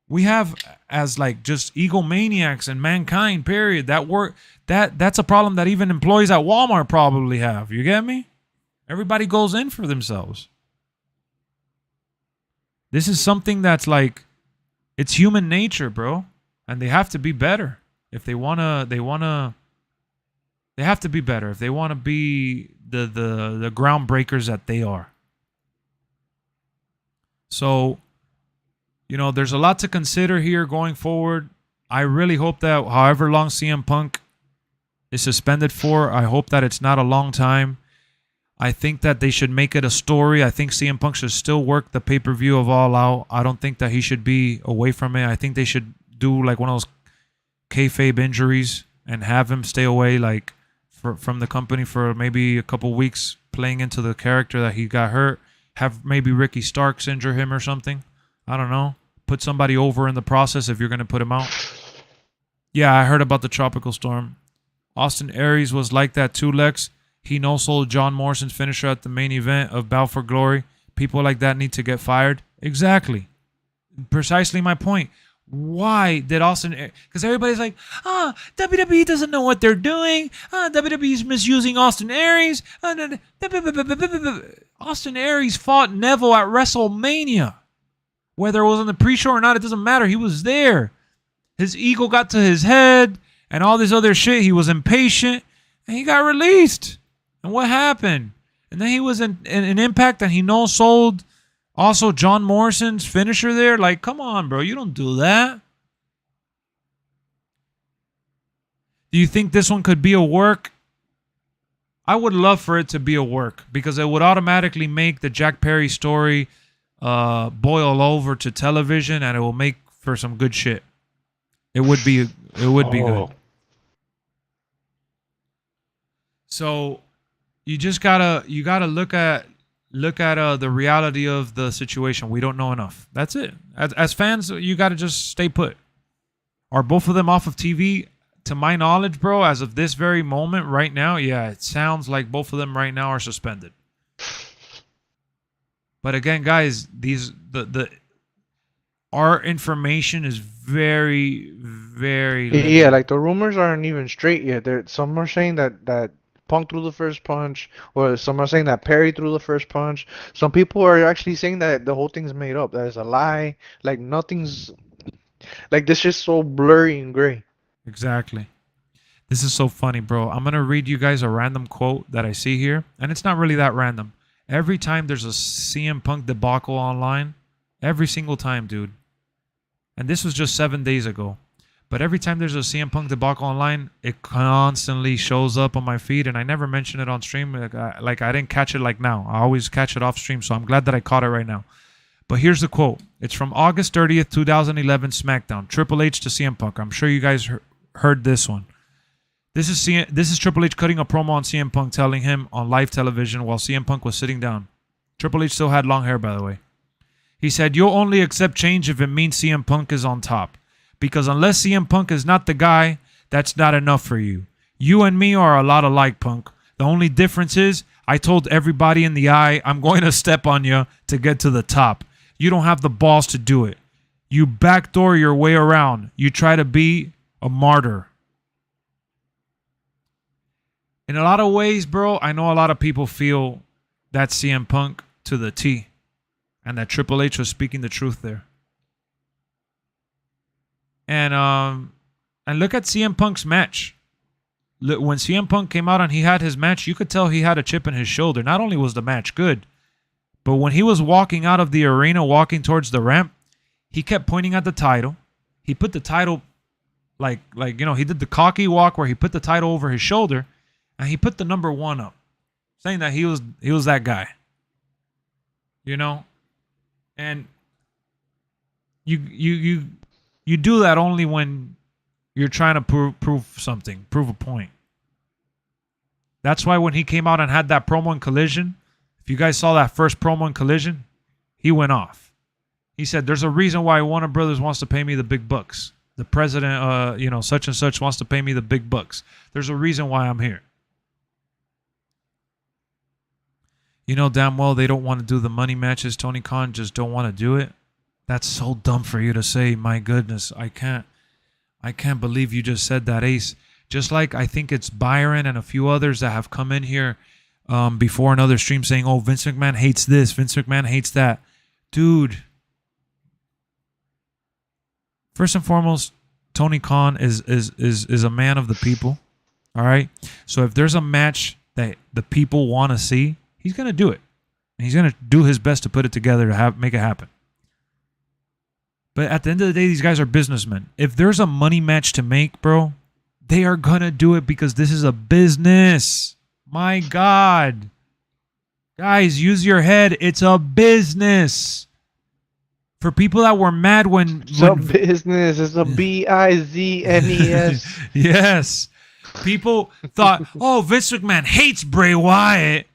we have as, like, just egomaniacs and mankind, period. That's a problem that even employees at Walmart probably have. You get me? Everybody goes in for themselves. This is something that's, like, it's human nature, bro. And they have to be better. If they have to be better if they want to be the groundbreakers that they are. So, there's a lot to consider here going forward. I really hope that however long CM Punk is suspended for, I hope that it's not a long time. I think that they should make it a story. I think CM Punk should still work the pay-per-view of All Out. I don't think that he should be away from it. I think they should do like one of those kayfabe injuries and have him stay away like from the company for maybe a couple weeks, playing into the character that he got hurt. Have maybe Ricky Starks injure him or something. I don't know. Put somebody over in the process if you're going to put him out. Yeah, I heard about the tropical storm. Austin Aries was like that too, Lex. He no-sold John Morrison's finisher at the main event of Bound for Glory. People like that need to get fired. Exactly. Precisely my point. Why did Austin... Because everybody's like, WWE doesn't know what they're doing. WWE's misusing Austin Aries. Austin Aries fought Neville at WrestleMania. Whether it was on the pre-show or not, it doesn't matter. He was there. His ego got to his head and all this other shit. He was impatient and he got released. And what happened? And then he was in Impact and he no-sold also John Morrison's finisher there. Like, come on, bro. You don't do that. Do you think this one could be a work? I would love for it to be a work because it would automatically make the Jack Perry story boil over to television, and it will make for some good shit. It would be good. So you just gotta look at the reality of the situation. We don't know enough. That's it. As fans, you gotta just stay put. Are both of them off of TV? To my knowledge, bro, as of this very moment right now, yeah, it sounds like both of them right now are suspended. But again, guys, our information is very, very limited. Yeah, like the rumors aren't even straight yet. Some are saying that Punk threw the first punch, or some are saying that Perry threw the first punch. Some people are actually saying that the whole thing's made up. That it's a lie. Like nothing's like this is so blurry and gray. Exactly. This is so funny, bro. I'm going to read you guys a random quote that I see here. And it's not really that random. Every time there's a CM Punk debacle online, every single time, dude, And this was just 7 days ago. But every time there's a CM Punk debacle online, it constantly shows up on my feed, and I never mention it on stream. Like I didn't catch it like now. I always catch it off stream, so I'm glad that I caught it right now. But here's the quote. It's from August 30th, 2011 SmackDown. Triple H to CM Punk. I'm sure you guys heard this one. This is Triple H cutting a promo on CM Punk, telling him on live television while CM Punk was sitting down. Triple H still had long hair, by the way. He said, "You'll only accept change if it means CM Punk is on top. Because unless CM Punk is not the guy, that's not enough for you. You and me are a lot alike, Punk. The only difference is I told everybody in the eye, I'm going to step on you to get to the top. You don't have the balls to do it. You backdoor your way around. You try to be a martyr." In a lot of ways, bro, I know a lot of people feel that's CM Punk to the T. And that Triple H was speaking the truth there. And look at CM Punk's match. When CM Punk came out and he had his match, you could tell he had a chip in his shoulder. Not only was the match good, but when he was walking out of the arena, walking towards the ramp, he kept pointing at the title. He put the title, he did the cocky walk where he put the title over his shoulder, and he put the number 1 up, saying that he was that guy. You know, and you do that only when you're trying to prove something, prove a point. That's why when he came out and had that promo in Collision, if you guys saw that first promo in Collision, he went off. He said, "There's a reason why Warner Brothers wants to pay me the big bucks. The president, such and such wants to pay me the big bucks. There's a reason why I'm here. You know damn well they don't want to do the money matches. Tony Khan just don't want to do it." That's so dumb for you to say. My goodness, I can't believe you just said that, Ace. Just like I think it's Byron and a few others that have come in here before another stream saying, "Oh, Vince McMahon hates this, Vince McMahon hates that." Dude, first and foremost, Tony Khan is a man of the people. All right, so if there's a match that the people want to see, he's gonna do it, and he's gonna do his best to put it together to make it happen. But at the end of the day, these guys are businessmen. If there's a money match to make, bro, they are going to do it because this is a business. My God. Guys, use your head. It's a business. For people that were mad when... It's a business. It's a business. Yes. People thought, "Oh, Vince McMahon hates Bray Wyatt."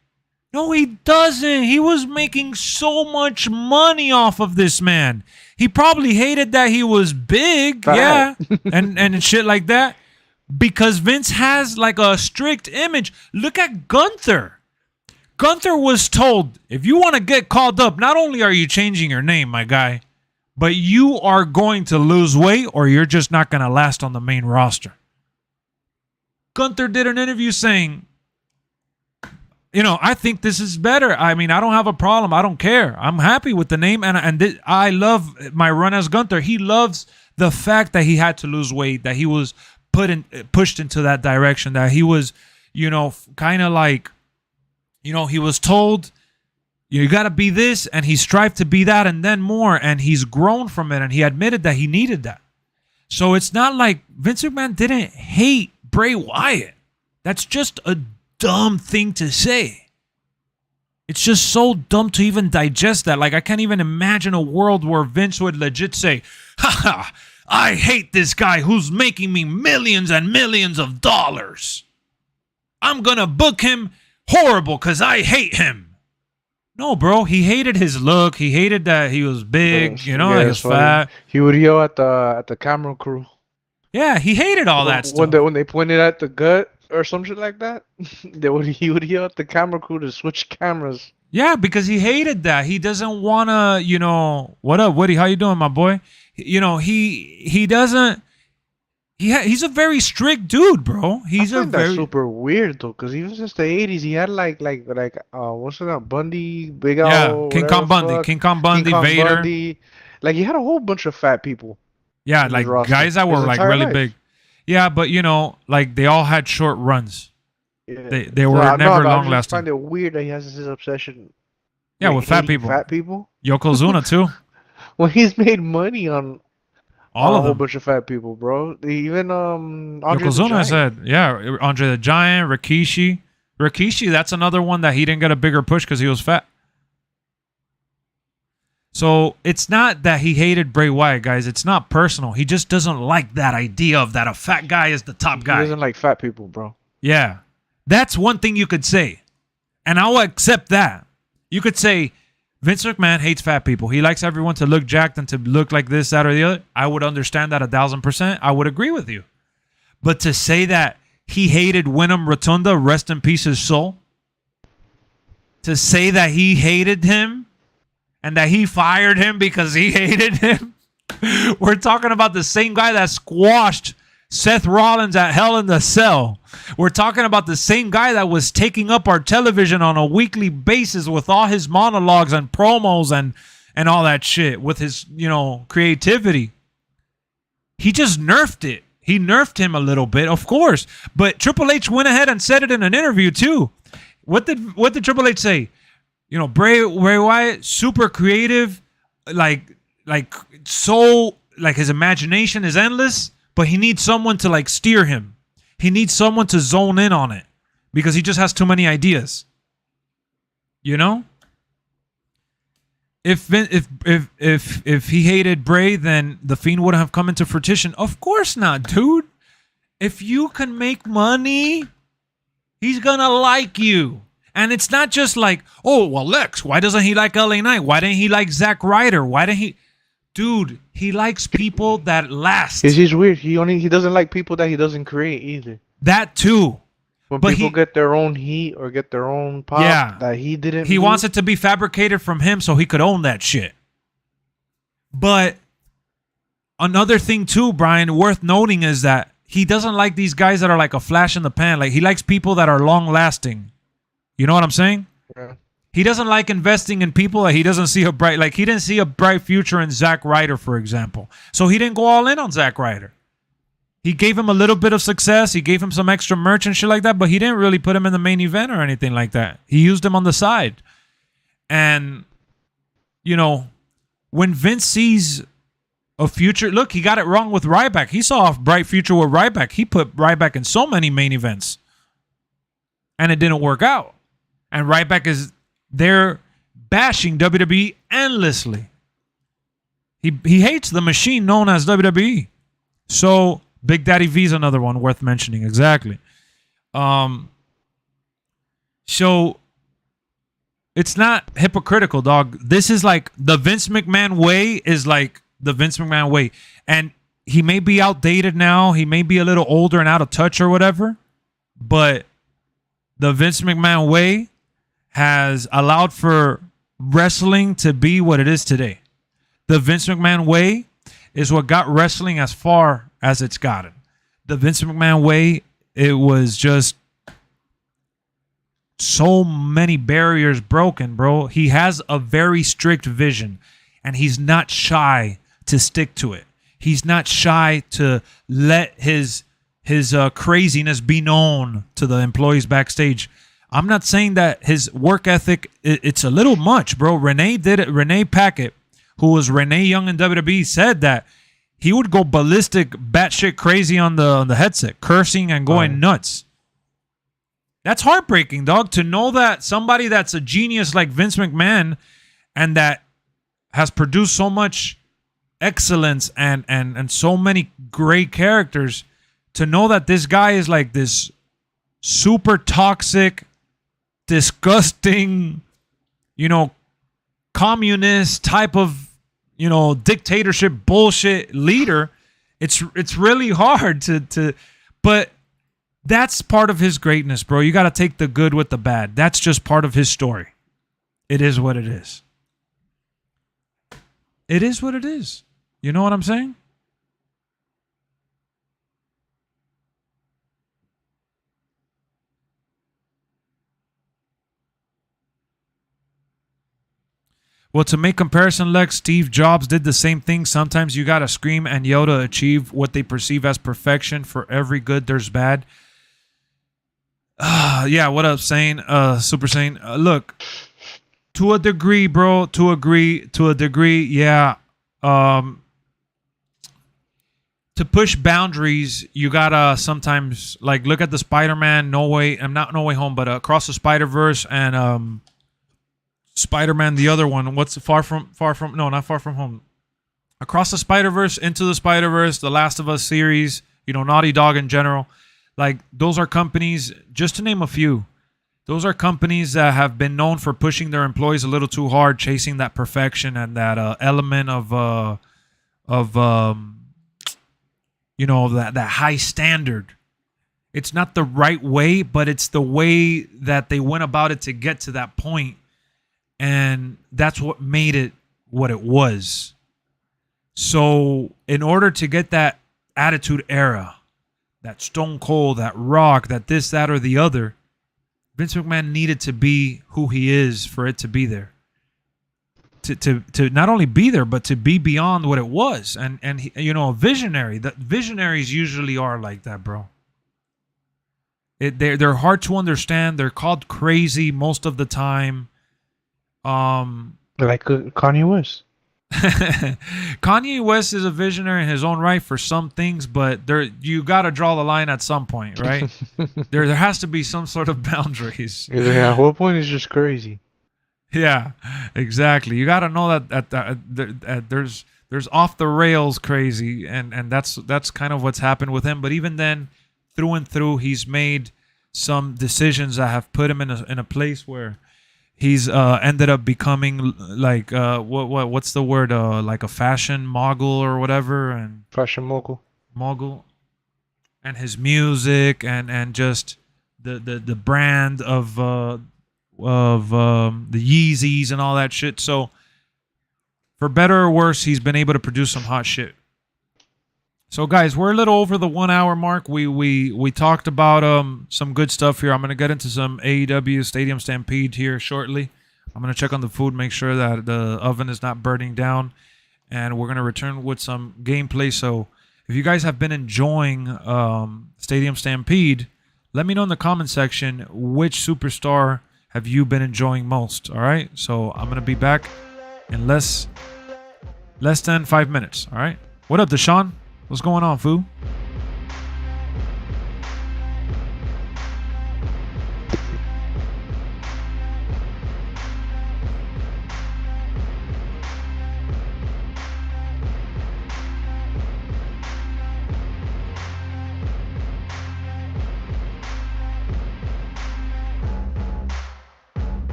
No, he doesn't. He was making so much money off of this man. He probably hated that he was big, yeah, and shit like that, because Vince has like a strict image. Look at Gunther. Gunther was told, if you want to get called up, not only are you changing your name, my guy, but you are going to lose weight or you're just not going to last on the main roster. Gunther did an interview saying, I think this is better. I mean, I don't have a problem. I don't care. I'm happy with the name, and I love my run as Gunther. He loves the fact that he had to lose weight, that he was pushed into that direction, that he was, kind of like, he was told, you got to be this, and he strived to be that, and then more, and he's grown from it, and he admitted that he needed that. So it's not like Vince McMahon didn't hate Bray Wyatt. That's just a dumb thing to say. It's just so dumb to even digest that. Like, I can't even imagine a world where Vince would legit say, "Ha, I hate this guy who's making me millions and millions of dollars. I'm gonna book him horrible because I hate him." No, bro, he hated his look. He hated that he was big, he was fat. He would yell at the camera crew. Yeah, he hated all that stuff. When they pointed at the gut or some shit like that, he would yell at the camera crew to switch cameras. Yeah, because he hated that. He doesn't want to, what up, Woody? How you doing, my boy? He doesn't. He's a very strict dude, bro. He's that's super weird though, because even since the 80s, he had like what's that, Bundy, Big Al, King Kong Bundy, Vader. Bundy. Like, he had a whole bunch of fat people. Yeah, like guys that were like really big. Yeah, but like they all had short runs. Yeah. They were never long lasting. I find it weird that he has this obsession. Yeah, with fat people. Fat people. Yokozuna too. Well, he's made money on All A of whole them. bunch of fat people, bro. Even Andre the Yokozuna, I Giant. said, yeah, Andre the Giant, Rikishi. Rikishi, that's another one that he didn't get a bigger push because he was fat. So it's not that he hated Bray Wyatt, guys. It's not personal. He just doesn't like that idea of that a fat guy is the top He guy. doesn't like fat people, bro. Yeah. That's one thing you could say. And I'll accept that. You could say Vince McMahon hates fat people. He likes everyone to look jacked and to look like this, that, or the other. I would understand that 1,000%. I would agree with you. But to say that he hated Wyndham Rotunda, rest in peace his soul, to say that he hated him and that he fired him because he hated him, we're talking about the same guy that squashed Seth Rollins at Hell in the Cell. We're talking about the same guy that was taking up our television on a weekly basis with all his monologues and promos and all that shit with his, creativity. He just nerfed it. He nerfed him a little bit, of course. But Triple H went ahead and said it in an interview too. What did Triple H say? Bray Wyatt, super creative, like his imagination is endless. But he needs someone to steer him. He needs someone to zone in on it because he just has too many ideas. If he hated Bray, then the Fiend wouldn't have come into fruition. Of course not, dude. If you can make money, he's gonna like you. And it's not just like, oh well, Lexx, why doesn't he like LA Knight? Why didn't he like Zack Ryder? Why didn't he? Dude, he likes people that last. He's weird. He doesn't like people that he doesn't create either. That too. When But people get their own heat or get their own pop that he didn't. He wants it to be fabricated from him so he could own that shit. But another thing too, Brian, worth noting is that he doesn't like these guys that are like a flash in the pan. Like he likes people that are long lasting. You know what I'm saying? Yeah. He doesn't like investing in people that he doesn't see he didn't see a bright future in Zack Ryder, for example. So he didn't go all in on Zack Ryder. He gave him a little bit of success. He gave him some extra merch and shit like that, but he didn't really put him in the main event or anything like that. He used him on the side. And, when Vince sees a future, look, he got it wrong with Ryback. He saw a bright future with Ryback. He put Ryback in so many main events. And it didn't work out. And Ryback is there bashing WWE endlessly. He hates the machine known as WWE. So Big Daddy V is another one worth mentioning. Exactly. So it's not hypocritical, dog. This is like the Vince McMahon way is like the Vince McMahon way. And he may be outdated now. He may be a little older and out of touch or whatever. But the Vince McMahon way has allowed for wrestling to be what it is today. The Vince McMahon way is what got wrestling as far as it's gotten. The Vince McMahon way, it was just so many barriers broken, bro. He has a very strict vision, and he's not shy to stick to it. He's not shy to let his craziness be known to the employees backstage. I'm not saying that his work ethic, it's a little much, bro. Renee did it. Renee Paquette, who was Renee Young in WWE, said that he would go ballistic, batshit crazy on the headset, cursing and going nuts. That's heartbreaking, dog, to know that somebody that's a genius like Vince McMahon and that has produced so much excellence and so many great characters, to know that this guy is like this super toxic, disgusting, communist type of, dictatorship bullshit leader. It's really hard to but that's part of his greatness, bro. You got to take the good with the bad. That's just part of his story. It is what it is. It is what it is. You know what I'm saying? Well, to make comparison, Lex, Steve Jobs did the same thing. Sometimes you got to scream and yell to achieve what they perceive as perfection. For every good, there's bad. Yeah, what up, Sane? Super Sane. Look, to a degree, bro, to a degree, yeah. to push boundaries, you gotta sometimes like look at the Spider-Man No Way. I'm not No Way Home, but Across the Spider-Verse and Spider-Man the other one. What's Far From? No, not Far From Home. Across the Spider-Verse, Into the Spider-Verse, the Last of Us series. You know, Naughty Dog in general. Like those are companies, just to name a few. Those are companies that have been known for pushing their employees a little too hard, chasing that perfection and that element of you know, that high standard. It's not the right way, but it's the way that they went about it to get to that point, and that's what made it what it was. So, in order to get that Attitude Era, that Stone Cold, that Rock, that this, that, or the other, Vince McMahon needed to be who he is for it to be there. To not only be there, but to be beyond what it was. And he, you know, a visionary. The visionaries usually are like that, bro. They're hard to understand. They're called crazy most of the time. Like Kanye West. Kanye West is a visionary in his own right for some things, but you got to draw the line at some point, right? there has to be some sort of boundaries. Yeah, at what point is just crazy? Yeah, exactly. You got to know that there's off the rails crazy, and that's kind of what's happened with him. But even then, through and through, he's made some decisions that have put him in a place where he's ended up becoming like what's the word, like a fashion mogul or whatever, and Fashion mogul, and his music and just the brand of the Yeezys and all that shit. So for better or worse, he's been able to produce some hot shit. So guys, we're a little over the 1 hour mark. We talked about some good stuff here. I'm gonna get into some AEW Stadium Stampede here shortly. I'm gonna check on the food, make sure that the oven is not burning down, and we're gonna return with some gameplay. So if you guys have been enjoying Stadium Stampede, let me know in the comment section which superstar have you been enjoying most. All right, so I'm gonna be back in less than 5 minutes. All right, what up, Deshaun? What's going on, foo?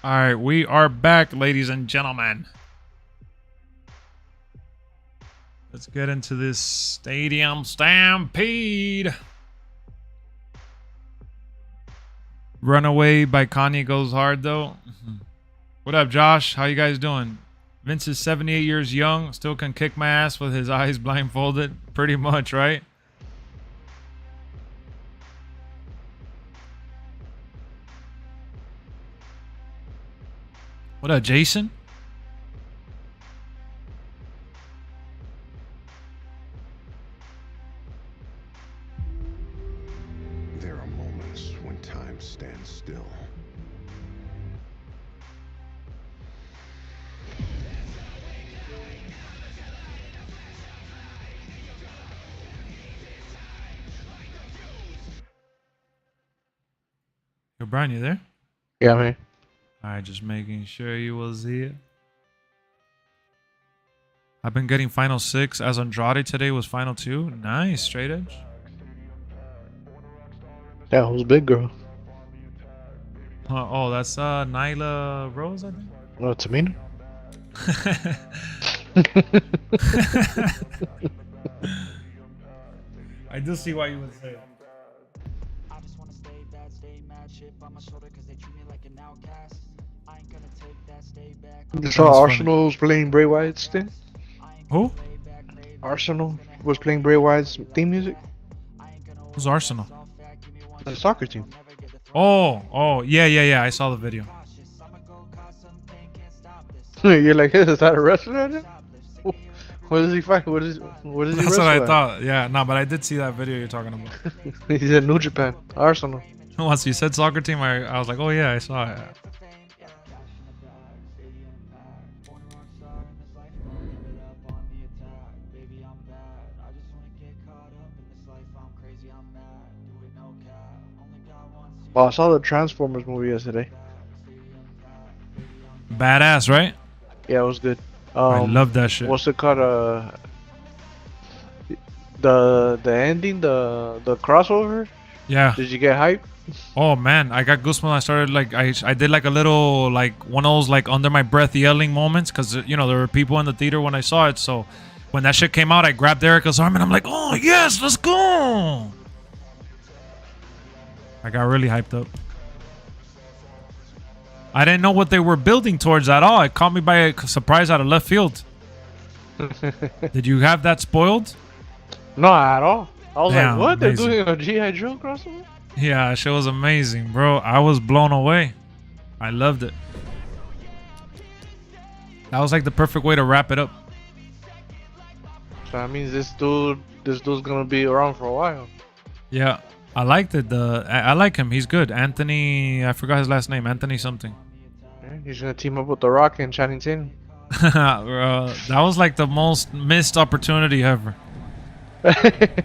All right, we are back, ladies and gentlemen. Let's get into this Stadium Stampede Runaway by Kanye goes hard though. What up, Josh? How you guys doing? Vince is 78 years young, still can kick my ass with his eyes blindfolded. Pretty much, right? What up, Jason? There are moments when time stands still. Yo, Brian, you there? Yeah, man. Alright, just making sure you was here. I've been getting Final 6 as Andrade today was Final 2. Nice, straight edge. Yeah, who's big girl? Oh, that's Nyla Rose, I think. No, Tamina. I do see why you would say it. I just wanna stay bad, stay mad, shit on my shoulder cause they treat me like an outcast. I ain't gonna take that, stay back. You saw That's Arsenal was playing Bray Wyatt's thing? Who? Arsenal was playing Bray Wyatt's theme music? Who's Arsenal? The soccer team. Oh, yeah. I saw the video. You're like, is that a wrestler? What does he fight? What is he That's wrestle what I at? thought. Yeah, no, but I did see that video you're talking about. He's in New Japan. Arsenal. Once you said soccer team, I was like, oh yeah, I saw it. Well, I saw the Transformers movie yesterday. Badass, right? Yeah, it was good. I love that shit. What's it called? The ending, the crossover. Yeah. Did you get hype? Oh man, I got goosebumps. I started like I did like a little like one of those like under my breath yelling moments because you know there were people in the theater when I saw it. So when that shit came out, I grabbed Erica's arm and I'm like, oh yes, let's go. I got really hyped up. I didn't know what they were building towards at all. It caught me by a surprise out of left field. Did you have that spoiled? No, at all. I was Damn, like, what? amazing. They're doing a G.I. Joe crossover? Yeah, that shit was amazing, bro. I was blown away. I loved it. That was like the perfect way to wrap it up. So that means this dude's gonna be around for a while. Yeah, I liked it. I like him. He's good. Anthony, I forgot his last name. Anthony something. Yeah, he's gonna team up with The Rock and Channing Tatum. Bro, that was like the most missed opportunity ever. Then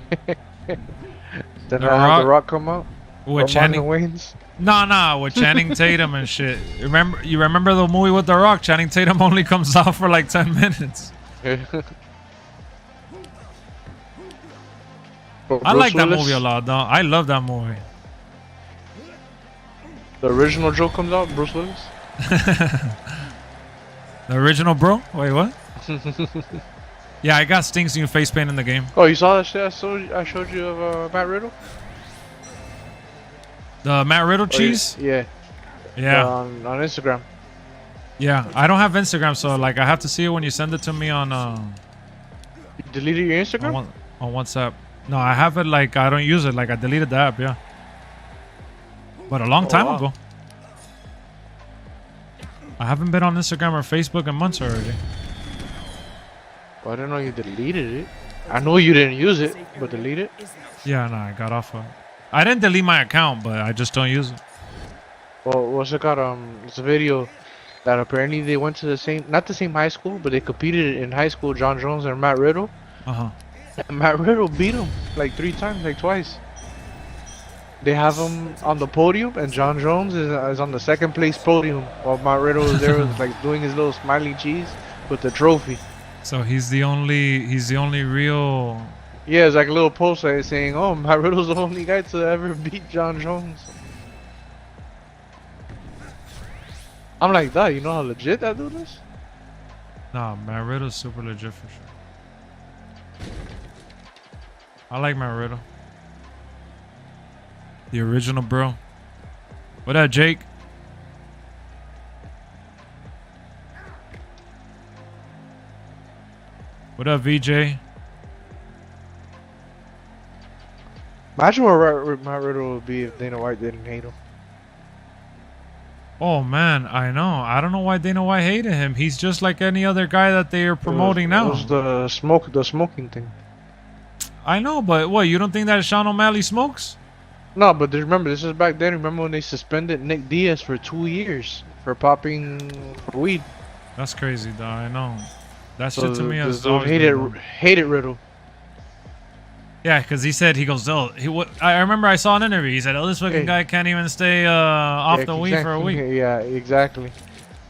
The Rock come out. With Channing Wayne's. No, with Channing Tatum and shit. You remember the movie with The Rock? Channing Tatum only comes out for like 10 minutes. I like that movie a lot, though. I love that movie. The original Joe comes out, Bruce Willis. The original, bro? Wait, what? Yeah, I got Sting's new face paint in the game. Oh, you saw that shit I showed you of Matt Riddle? The Matt Riddle cheese? Yeah. Yeah. On Instagram. Yeah, I don't have Instagram, so like I have to see it when you send it to me on You deleted your Instagram? on WhatsApp. No, I have it like I don't use it. Like I deleted the app, yeah. But a long time ago. I haven't been on Instagram or Facebook in months already. Well, I didn't know you deleted it. I know you didn't use it, but delete it. Yeah, no, I got off of it. I didn't delete my account, but I just don't use it. Well, what's it called? It's a video that apparently they went to the same, not the same high school, but they competed in high school, John Jones and Matt Riddle. Uh-huh. And Matt Riddle beat him like 3 times, like twice. They have him on the podium, and John Jones is on the 2nd place podium, while Matt Riddle is there, like doing his little smiley cheese with the trophy. So he's the only real. Yeah, it's like a little post saying, "Oh, Matt Riddle's the only guy to ever beat John Jones." I'm like, that. You know how legit that dude is? Nah, Matt Riddle's super legit for sure. I like Matt Riddle. The original, bro. What up, Jake? What up, VJ? Imagine where Matt Riddle would be if Dana White didn't hate him. Oh man, I know. I don't know why Dana White hated him. He's just like any other guy that they are promoting now. It was the smoking thing. I know, but what? You don't think that Sean O'Malley smokes? No, but remember, this is back then. Remember when they suspended Nick Diaz for 2 years for popping weed? That's crazy, though. I know. That So shit to me the is dude always been wrong. hated Riddle. Yeah, because he said, he goes, oh, I remember I saw an interview. He said, oh, this fucking guy can't even stay off the weed for a week. Yeah, exactly.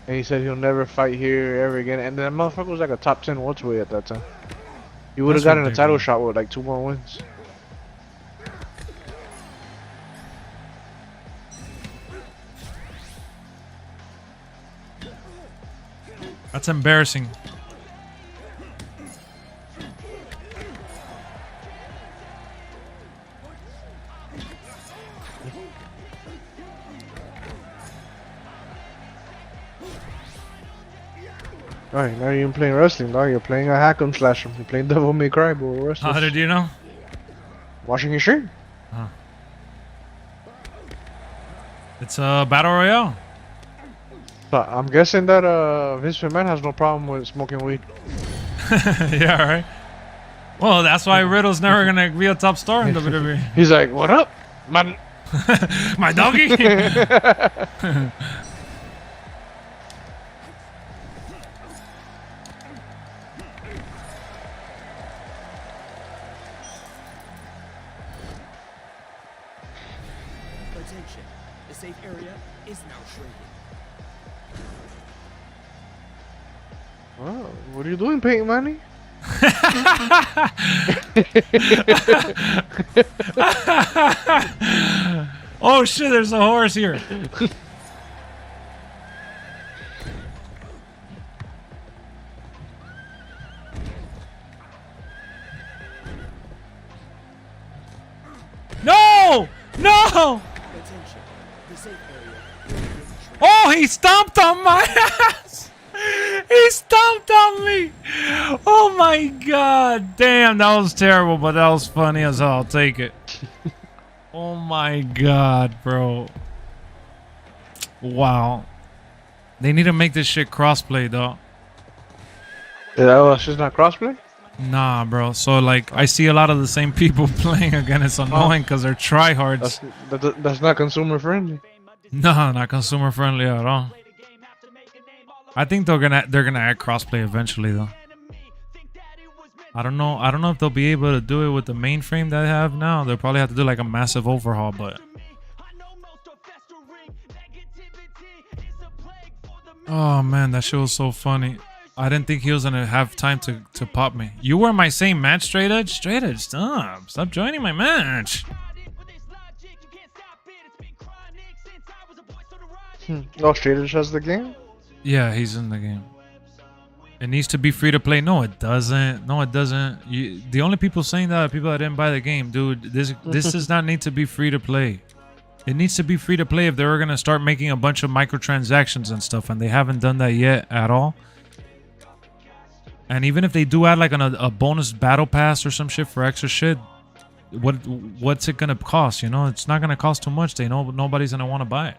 And he said he'll never fight here ever again. And that motherfucker was like a top 10 welterweight at that time. He would have gotten a title shot with like 2 more wins. That's embarrassing. Alright, now you're playing wrestling, dog. You're playing a hack 'em slash 'em. You're playing Devil May Cry, but we're wrestlers. How did you know? Washing your shirt. Huh. It's a battle royale. So I'm guessing that Vince McMahon has no problem with smoking weed. Yeah, right. Well, that's why Riddle's never gonna be a top star in WWE. He's like, what up, man? My doggy. Attention, the safe area is now shrinking. Oh, what are you doing, Peyton Manning? Oh shit, there's a horse here. No! No! Attention, the safe area is now shrinking. Oh, he stomped on my ass! He stomped on me! Oh my god! Damn, that was terrible, but that was funny as hell. I'll take it. Oh my god, bro. Wow. They need to make this shit crossplay, though. She's not crossplay? Nah, bro. So, like, I see a lot of the same people playing again. It's annoying because they're tryhards. That's not consumer friendly. No, not consumer friendly at all. I think they're gonna add crossplay eventually, though. I don't know. I don't know if they'll be able to do it with the mainframe that they have now. They'll probably have to do like a massive overhaul, but. Oh man, that shit was so funny. I didn't think he was gonna have time to pop me. You were my same match, Straight Edge? Straight Edge, stop joining my match. Oh, Straight Edge has the game? Yeah, he's in the game. It needs to be free to play. No, it doesn't. No, it doesn't. The only people saying that are people that didn't buy the game, dude. This does not need to be free to play. It needs to be free to play if they were gonna start making a bunch of microtransactions and stuff, and they haven't done that yet at all. And even if they do add like a bonus battle pass or some shit for extra shit, what's it gonna cost? You know, it's not gonna cost too much. They know nobody's gonna want to buy it.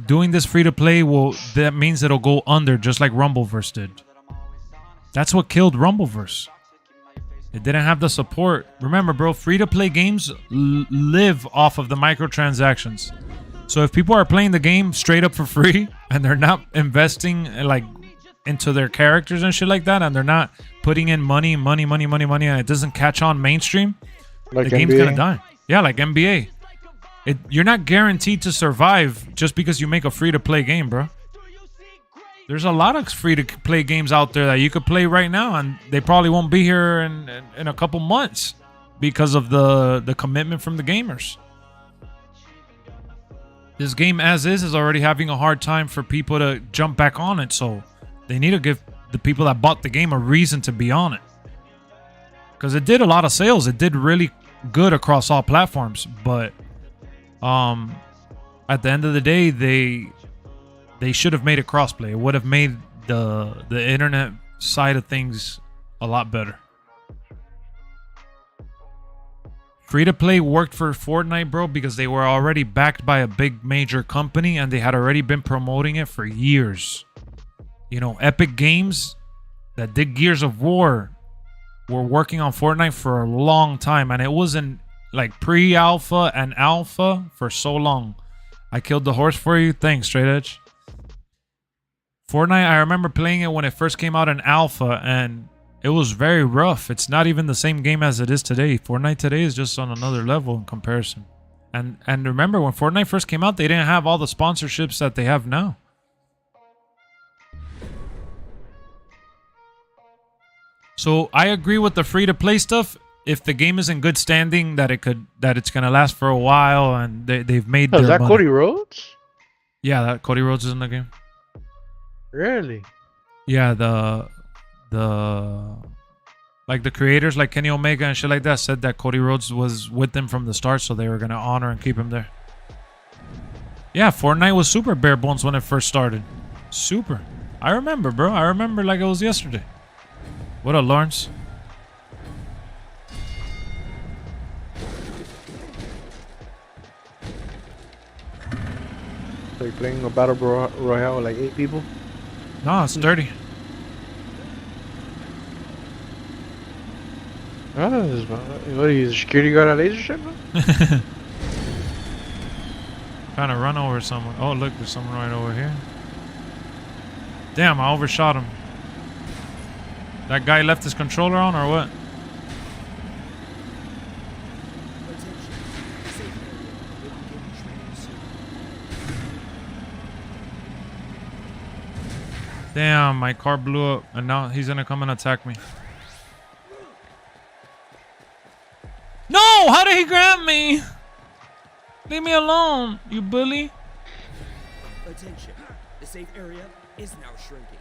Doing this free to play that means it'll go under just like Rumbleverse did. That's what killed Rumbleverse. It didn't have the support. Remember, bro, free to play games live off of the microtransactions. So if people are playing the game straight up for free and they're not investing like into their characters and shit like that, and they're not putting in money, and it doesn't catch on mainstream, Like the game's NBA? gonna die. Yeah, like NBA. You're not guaranteed to survive just because you make a free-to-play game, bro. There's a lot of free-to-play games out there that you could play right now, and they probably won't be here in a couple months because of the commitment from the gamers. This game, as is already having a hard time for people to jump back on it, so they need to give the people that bought the game a reason to be on it. Because it did a lot of sales. It did really good across all platforms, but at the end of the day, they should have made it crossplay. It would have made the internet side of things a lot better. Free to play worked for Fortnite, bro, because they were already backed by a big major company and they had already been promoting it for years. You know, Epic Games that did Gears of War were working on Fortnite for a long time, and it wasn't like pre-alpha and alpha for so long. I killed the horse for you. Thanks, Straight Edge. Fortnite, I remember playing it when it first came out in alpha, and it was very rough. It's not even the same game as it is today. Fortnite today is just on another level in comparison. And remember, when Fortnite first came out, they didn't have all the sponsorships that they have now. So I agree with the free-to-play stuff. If the game is in good standing, that it's gonna last for a while, and they've made. Oh, is their that money. Cody Rhodes? Yeah, that Cody Rhodes is in the game. Really? Yeah, like the creators, like Kenny Omega and shit like that, said that Cody Rhodes was with them from the start, so they were gonna honor and keep him there. Yeah, Fortnite was super bare bones when it first started. Super. I remember, bro. I remember like it was yesterday. What up, Lawrence? So you're playing a battle royale with like 8 people? No, it's 30. Oh, what are you, the security guard at Laser Ship? Trying to run over someone. Oh, look, there's someone right over here. Damn, I overshot him. That guy left his controller on or what? Attention. Safe area will begin training soon. Damn, my car blew up and now he's gonna come and attack me. No! How did he grab me? Leave me alone, you bully. Attention. The safe area is now shrinking.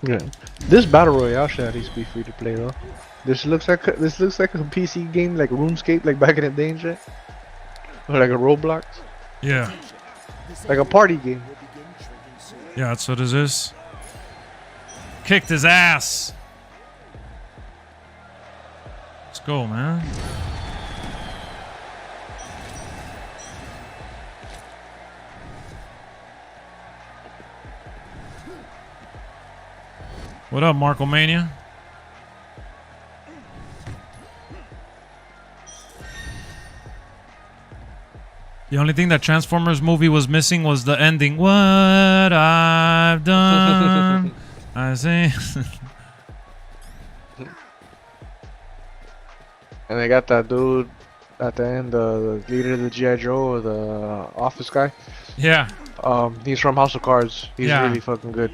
Yeah. This battle royale should at least be free to play though. This looks like a PC game, like RuneScape, like back in the day and shit. Or like a Roblox, Yeah. Attention. The safe like a party game. will begin shrinking soon. Yeah, that's what it is. Kicked his ass. Let's go, man. What up, Marco Mania? The only thing that Transformers movie was missing was the ending. What I've done, I say. And they got that dude at the end, the leader of the G.I. Joe, or the office guy. Yeah, He's from House of Cards. He's Yeah. really fucking good.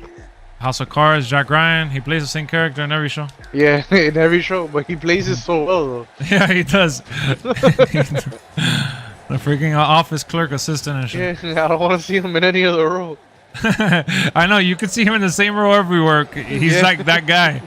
House of Cards, Jack Ryan. He plays the same character in every show. Yeah, in every show, but he plays it so well though. Yeah, he does. The freaking office clerk assistant and shit. Yeah, I don't want to see him in any other role. I know, you could see him in the same row everywhere. He's Yeah. like that guy.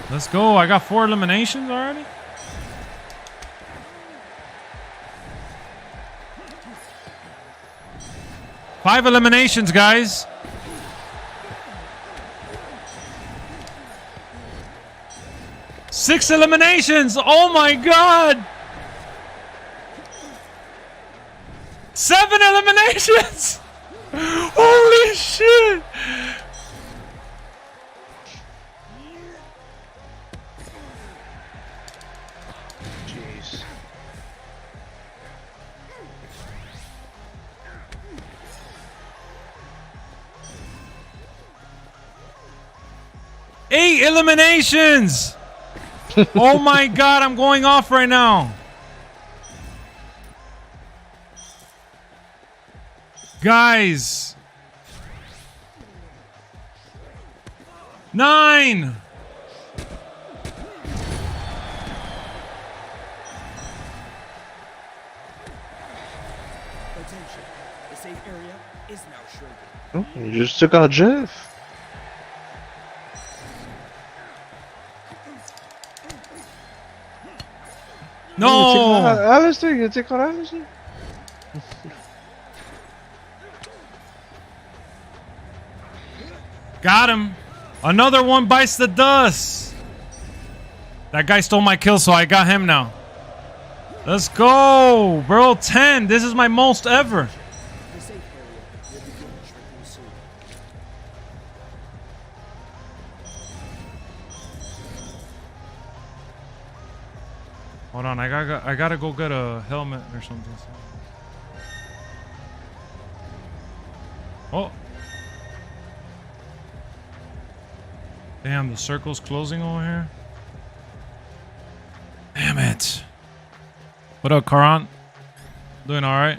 Let's go. I got 4 eliminations already. Five eliminations, guys. Six eliminations. Oh my god. 7 eliminations. Holy shit. Jeez. Eight eliminations. Oh my god, I'm going off right now. Guys. 9. Attention. The safe area is now shrinking. Oh, you just took out Jeff. No. Alistair, you take out Alistair? Got him. Another one bites the dust. That guy stole my kill, so I got him now. Let's go, bro. 10. This is my most ever. The safe area will begin shrinking soon. Hold on, I gotta go get a helmet or something. Oh. Damn, the circle's closing over here. Damn it. What up, Karan? Doing alright?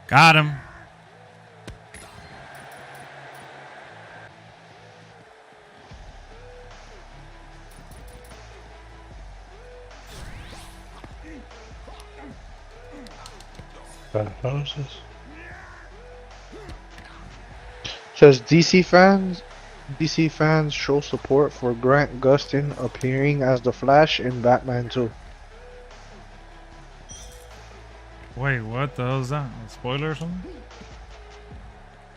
Got him. Says DC fans show support for Grant Gustin appearing as the Flash in Batman 2. Wait, what the hell is that? A spoiler or something?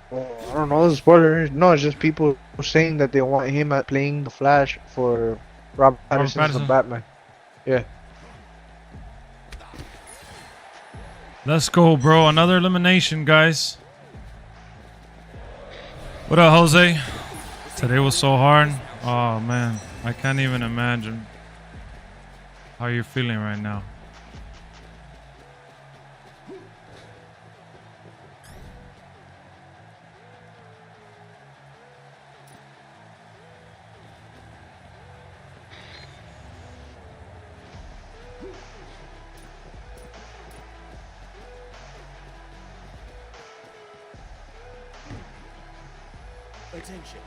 Well, I don't know, the spoiler. No, it's just people saying that they want him at playing the Flash for Robert Pattinson's The Pattinson. Batman. Yeah. Let's go, bro. Another elimination, guys. What up, Jose? Today was so hard. Oh, man. I can't even imagine how you're feeling right now. Attention.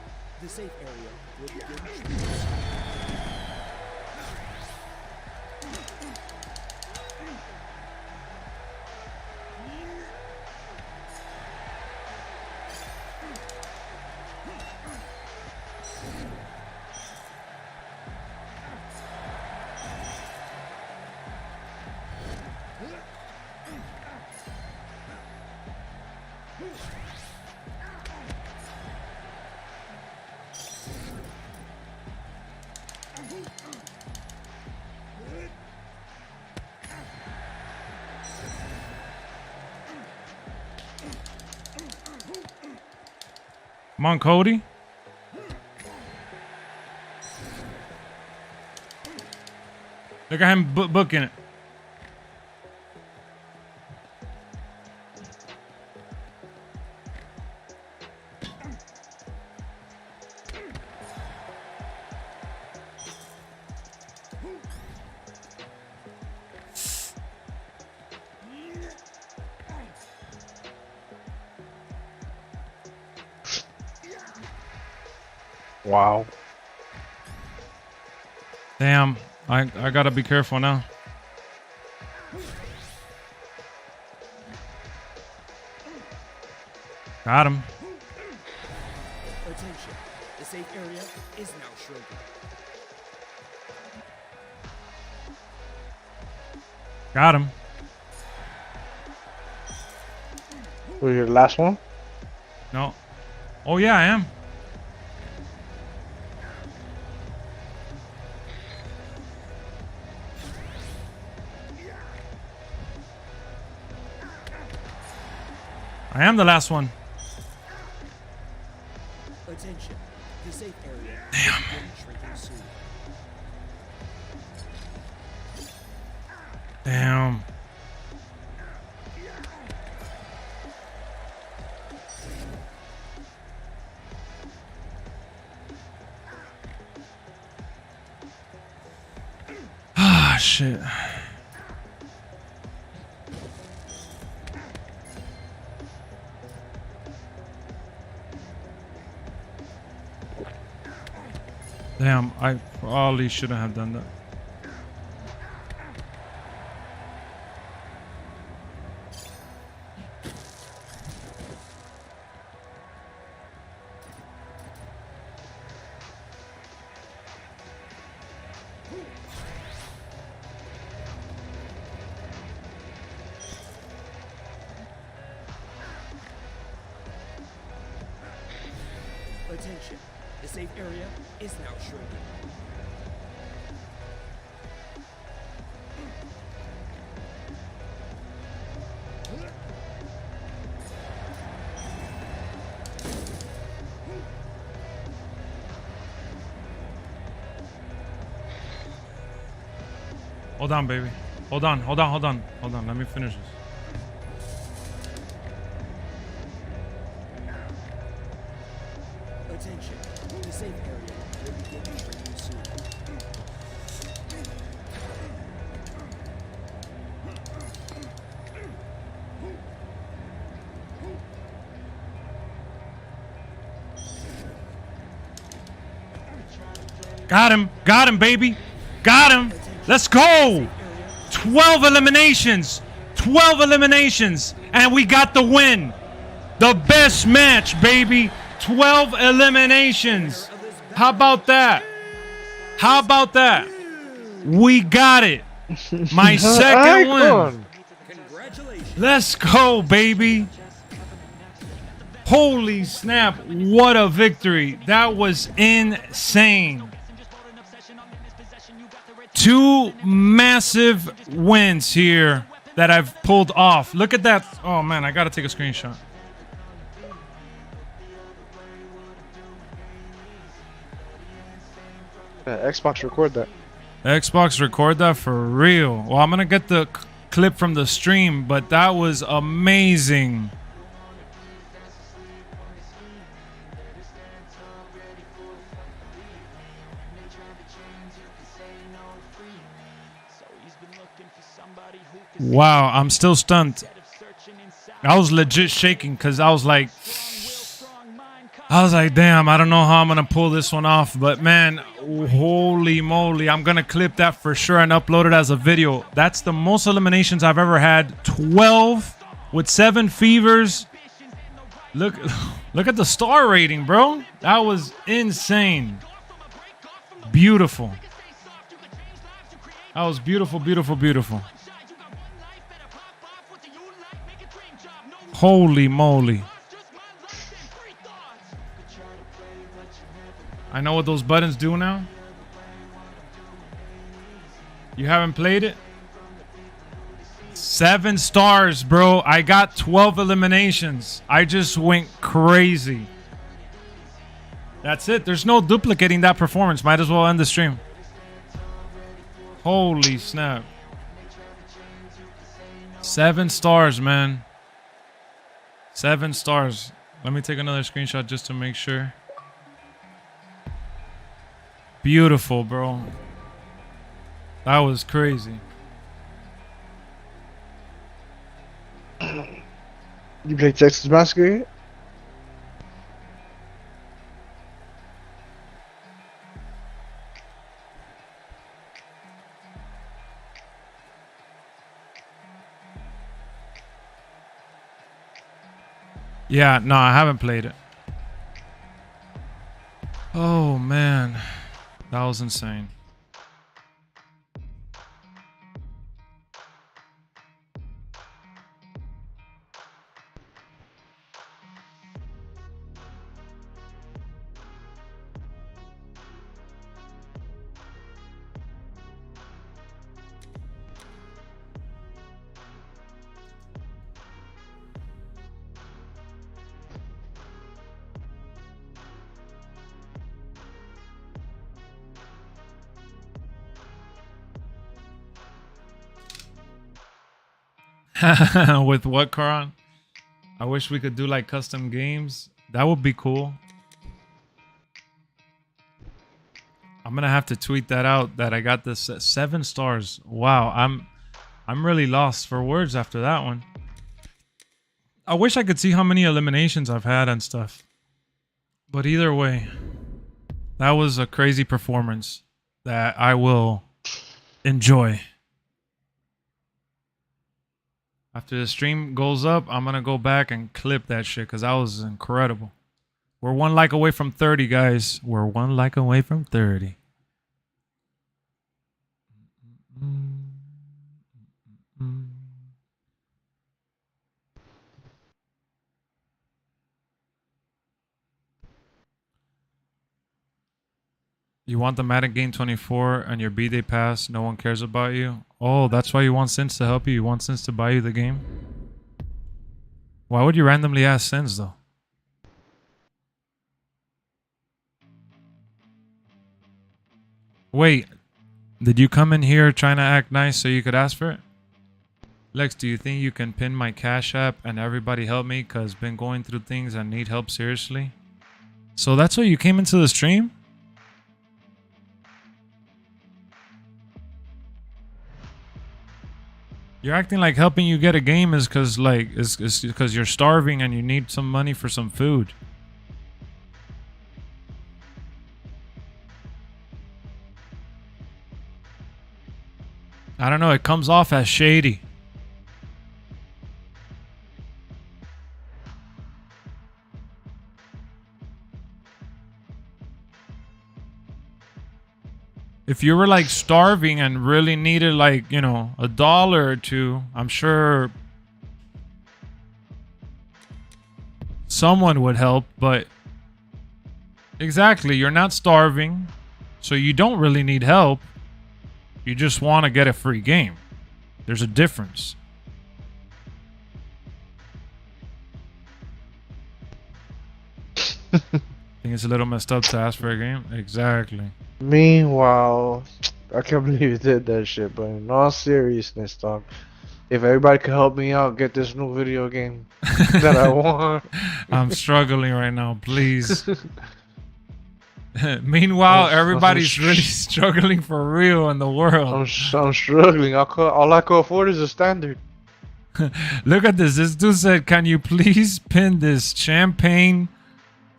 The safe area will begin shrinking soon. Come on, Cody. Look at him booking it. Wow. Damn, I gotta be careful now. Got him. Attention. The safe area is now shrinking. Got him. Was your last one? No. Oh yeah, I am. I am the last one. Attention. The safe area Damn. will begin shrinking soon. Damn. Ah, shit. Damn, I probably shouldn't have done that. Attention. The safe area is now shrinking. Hold on, baby. Hold on. Let me finish this. Attention. The safe area will begin shrinking soon. Got him, baby. Got him. Let's go. 12 eliminations. 12 eliminations. And we got the win. The best match, baby. 12 eliminations. How about that? How about that? We got it. My second win. Congratulations. Let's go, baby. Holy snap. What a victory. That was insane. 2 massive wins here that I've pulled off. Look at that. Oh, man, I got to take a screenshot. Xbox record that. Xbox record that for real. Well, I'm going to get the clip from the stream, but that was amazing. Wow, I'm still stunned. I was legit shaking because I was like, damn, I don't know how I'm going to pull this one off. But man, holy moly, I'm going to clip that for sure and upload it as a video. That's the most eliminations I've ever had. 12 with 7 fevers. Look at the star rating, bro. That was insane. Beautiful. That was beautiful, beautiful, beautiful. Holy moly. I know what those buttons do now. You haven't played it? 7 stars, bro. I got 12 eliminations. I just went crazy. That's it. There's no duplicating that performance. Might as well end the stream. Holy snap. 7 stars, man. 7 stars. Let me take another screenshot just to make sure. Beautiful, bro. That was crazy. You play Texas Massacre yet? Yeah, no, I haven't played it. Oh, man. That was insane. With what, Karan? I wish we could do like custom games. That would be cool. I'm gonna have to tweet that out that I got this 7 stars. Wow, I'm really lost for words after that one. I wish I could see how many eliminations I've had and stuff. But either way, that was a crazy performance that I will enjoy. After the stream goes up, I'm gonna go back and clip that shit because that was incredible. We're 1 like away from 30, guys. We're 1 like away from 30. You want the Madden Game 24 and your B-Day pass, no one cares about you? Oh, that's why you want Sins to help you? You want Sins to buy you the game? Why would you randomly ask Sins, though? Wait, did you come in here trying to act nice so you could ask for it? Lex, do you think you can pin my Cash App and everybody help me because been going through things and need help seriously? So that's why you came into the stream? You're acting like helping you get a game is because like is because you're starving and you need some money for some food. I don't know, it comes off as shady. If you were like starving and really needed like, you know, $1 or 2, I'm sure someone would help, but exactly, you're not starving, so you don't really need help. You just want to get a free game. There's a difference. I think it's a little messed up to ask for a game. Exactly. Meanwhile, I can't believe you did that shit, but in all seriousness, dog, if everybody could help me out, get this new video game that I want. I'm struggling right now, please. Meanwhile, everybody's really struggling for real in the world. I'm struggling. All I can afford is a standard. Look at this. This dude said, "Can you please pin this champagne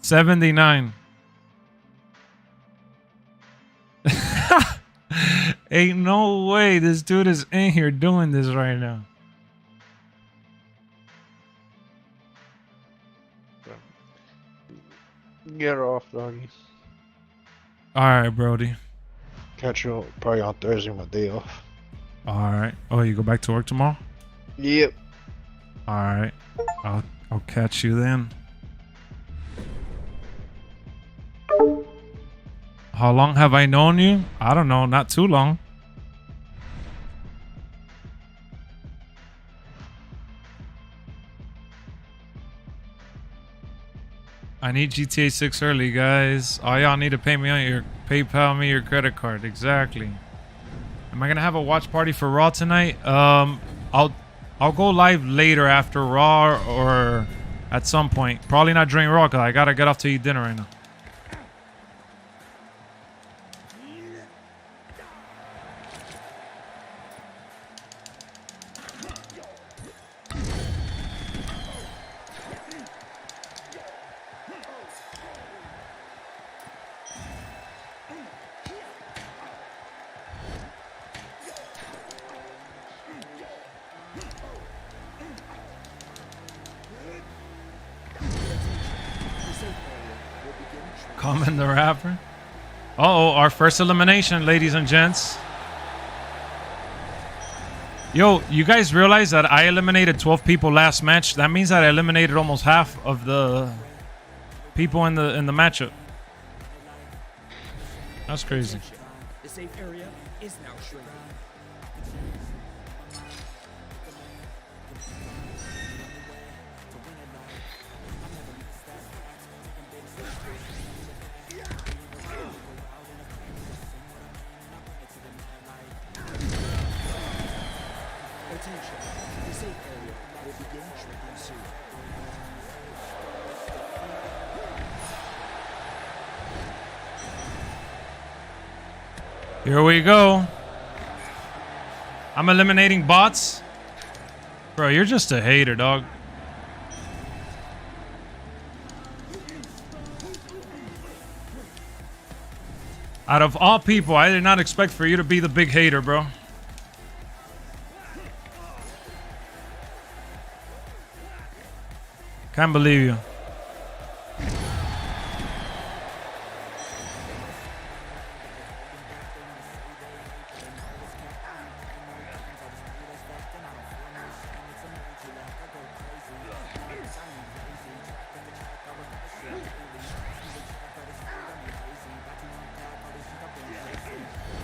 79?" Ain't no way this dude is in here doing this right now. Get off, doggy. All right, Brody. Catch you probably on Thursday, my day off. All right. Oh, you go back to work tomorrow? Yep. All right. I'll catch you then. How long have I known you? I don't know. Not too long. I need GTA 6 early, guys. All y'all need to pay me on your PayPal me your credit card. Exactly. Am I gonna have a watch party for Raw tonight? I'll go live later after Raw or at some point. Probably not during Raw because I gotta get off to eat dinner right now. Common the rapper. Uh-oh, our first elimination, ladies and gents. Yo, you guys realize that I eliminated 12 people last match? That means that I eliminated almost half of the people in the matchup. That's crazy. The safe area is now shrinking. Attention. The safe area Here we go. I'm eliminating bots. Bro, you're just a hater, dog. Out of all people, I did not expect for you to be the big hater, bro. Can't believe you.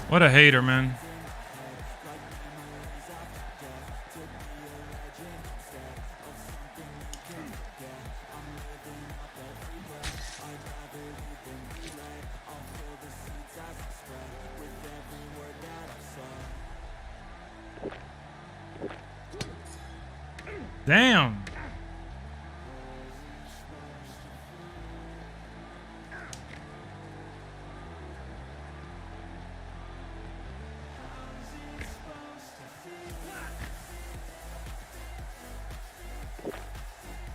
What a hater, man. Damn.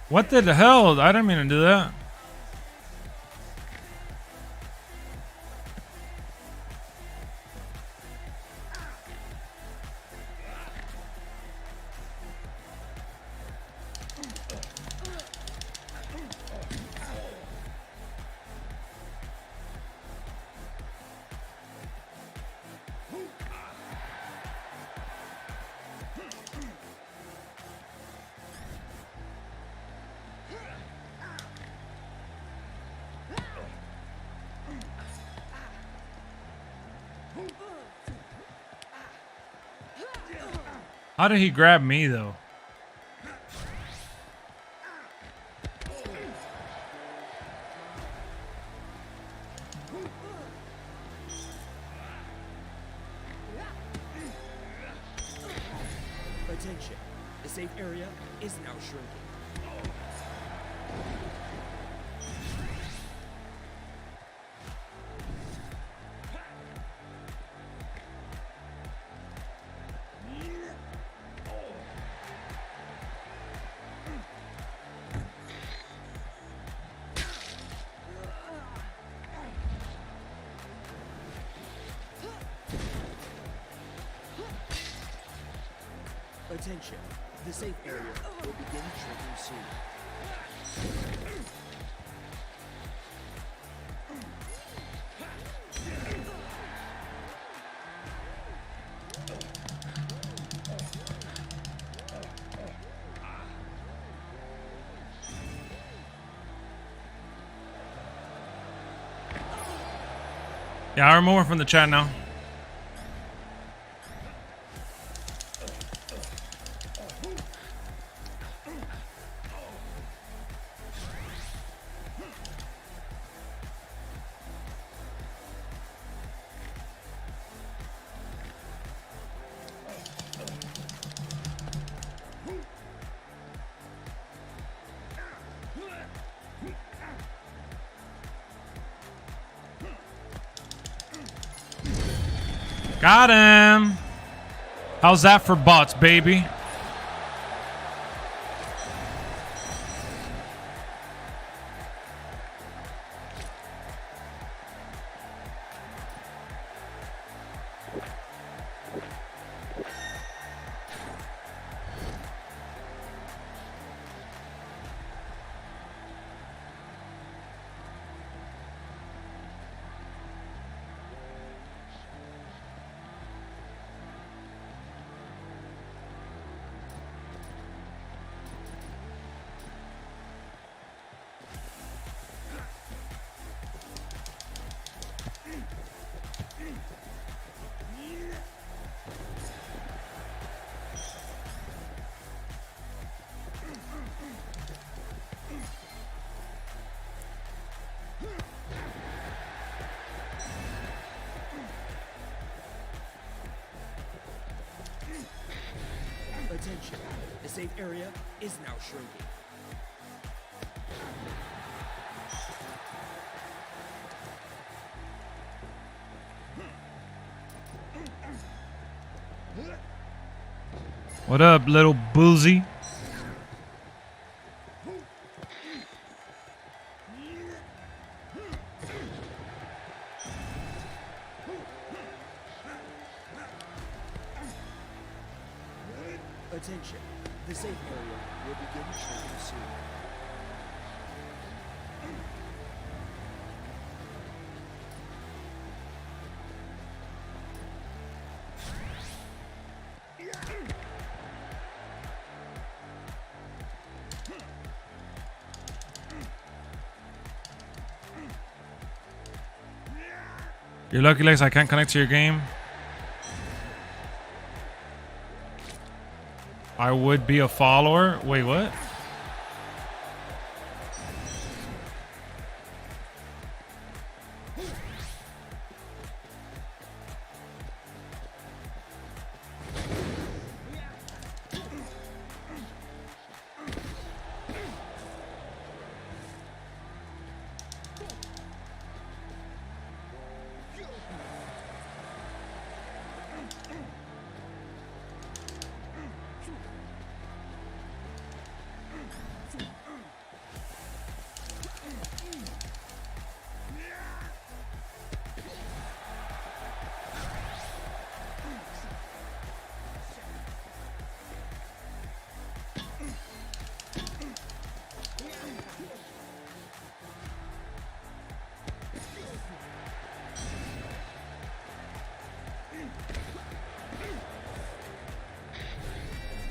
What the hell? I didn't mean to do that. How did he grab me, though? Attention. The safe area is now shrinking. Attention. The safe area will begin shrinking soon. Yeah, I'm removing from the chat now. Got him. How's that for bots, baby? Attention. The safe area is now shrinking. What up, little boozy? Attention. The safe area will begin shrinking soon. You're lucky, Lex. I can't connect to your game. I would be a follower. Wait, what?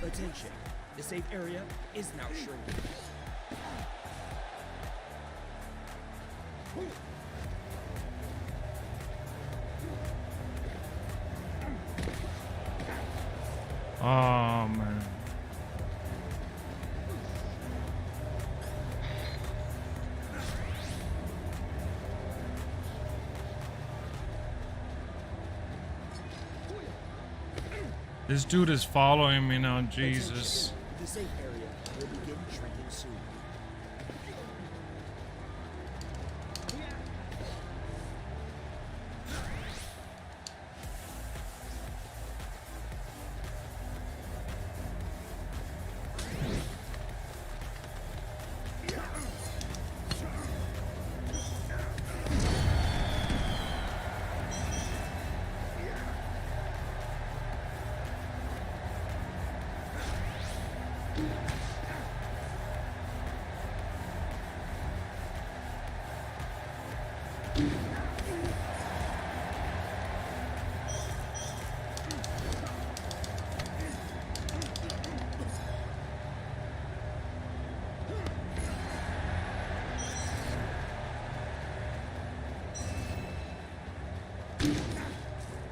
Attention. The safe area is now shrinking. Oh, man. This dude is following me now, Jesus. The safe area will begin shrinking soon.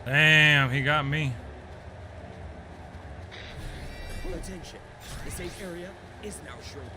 Damn, he got me. Attention. The safe area is now shrinking.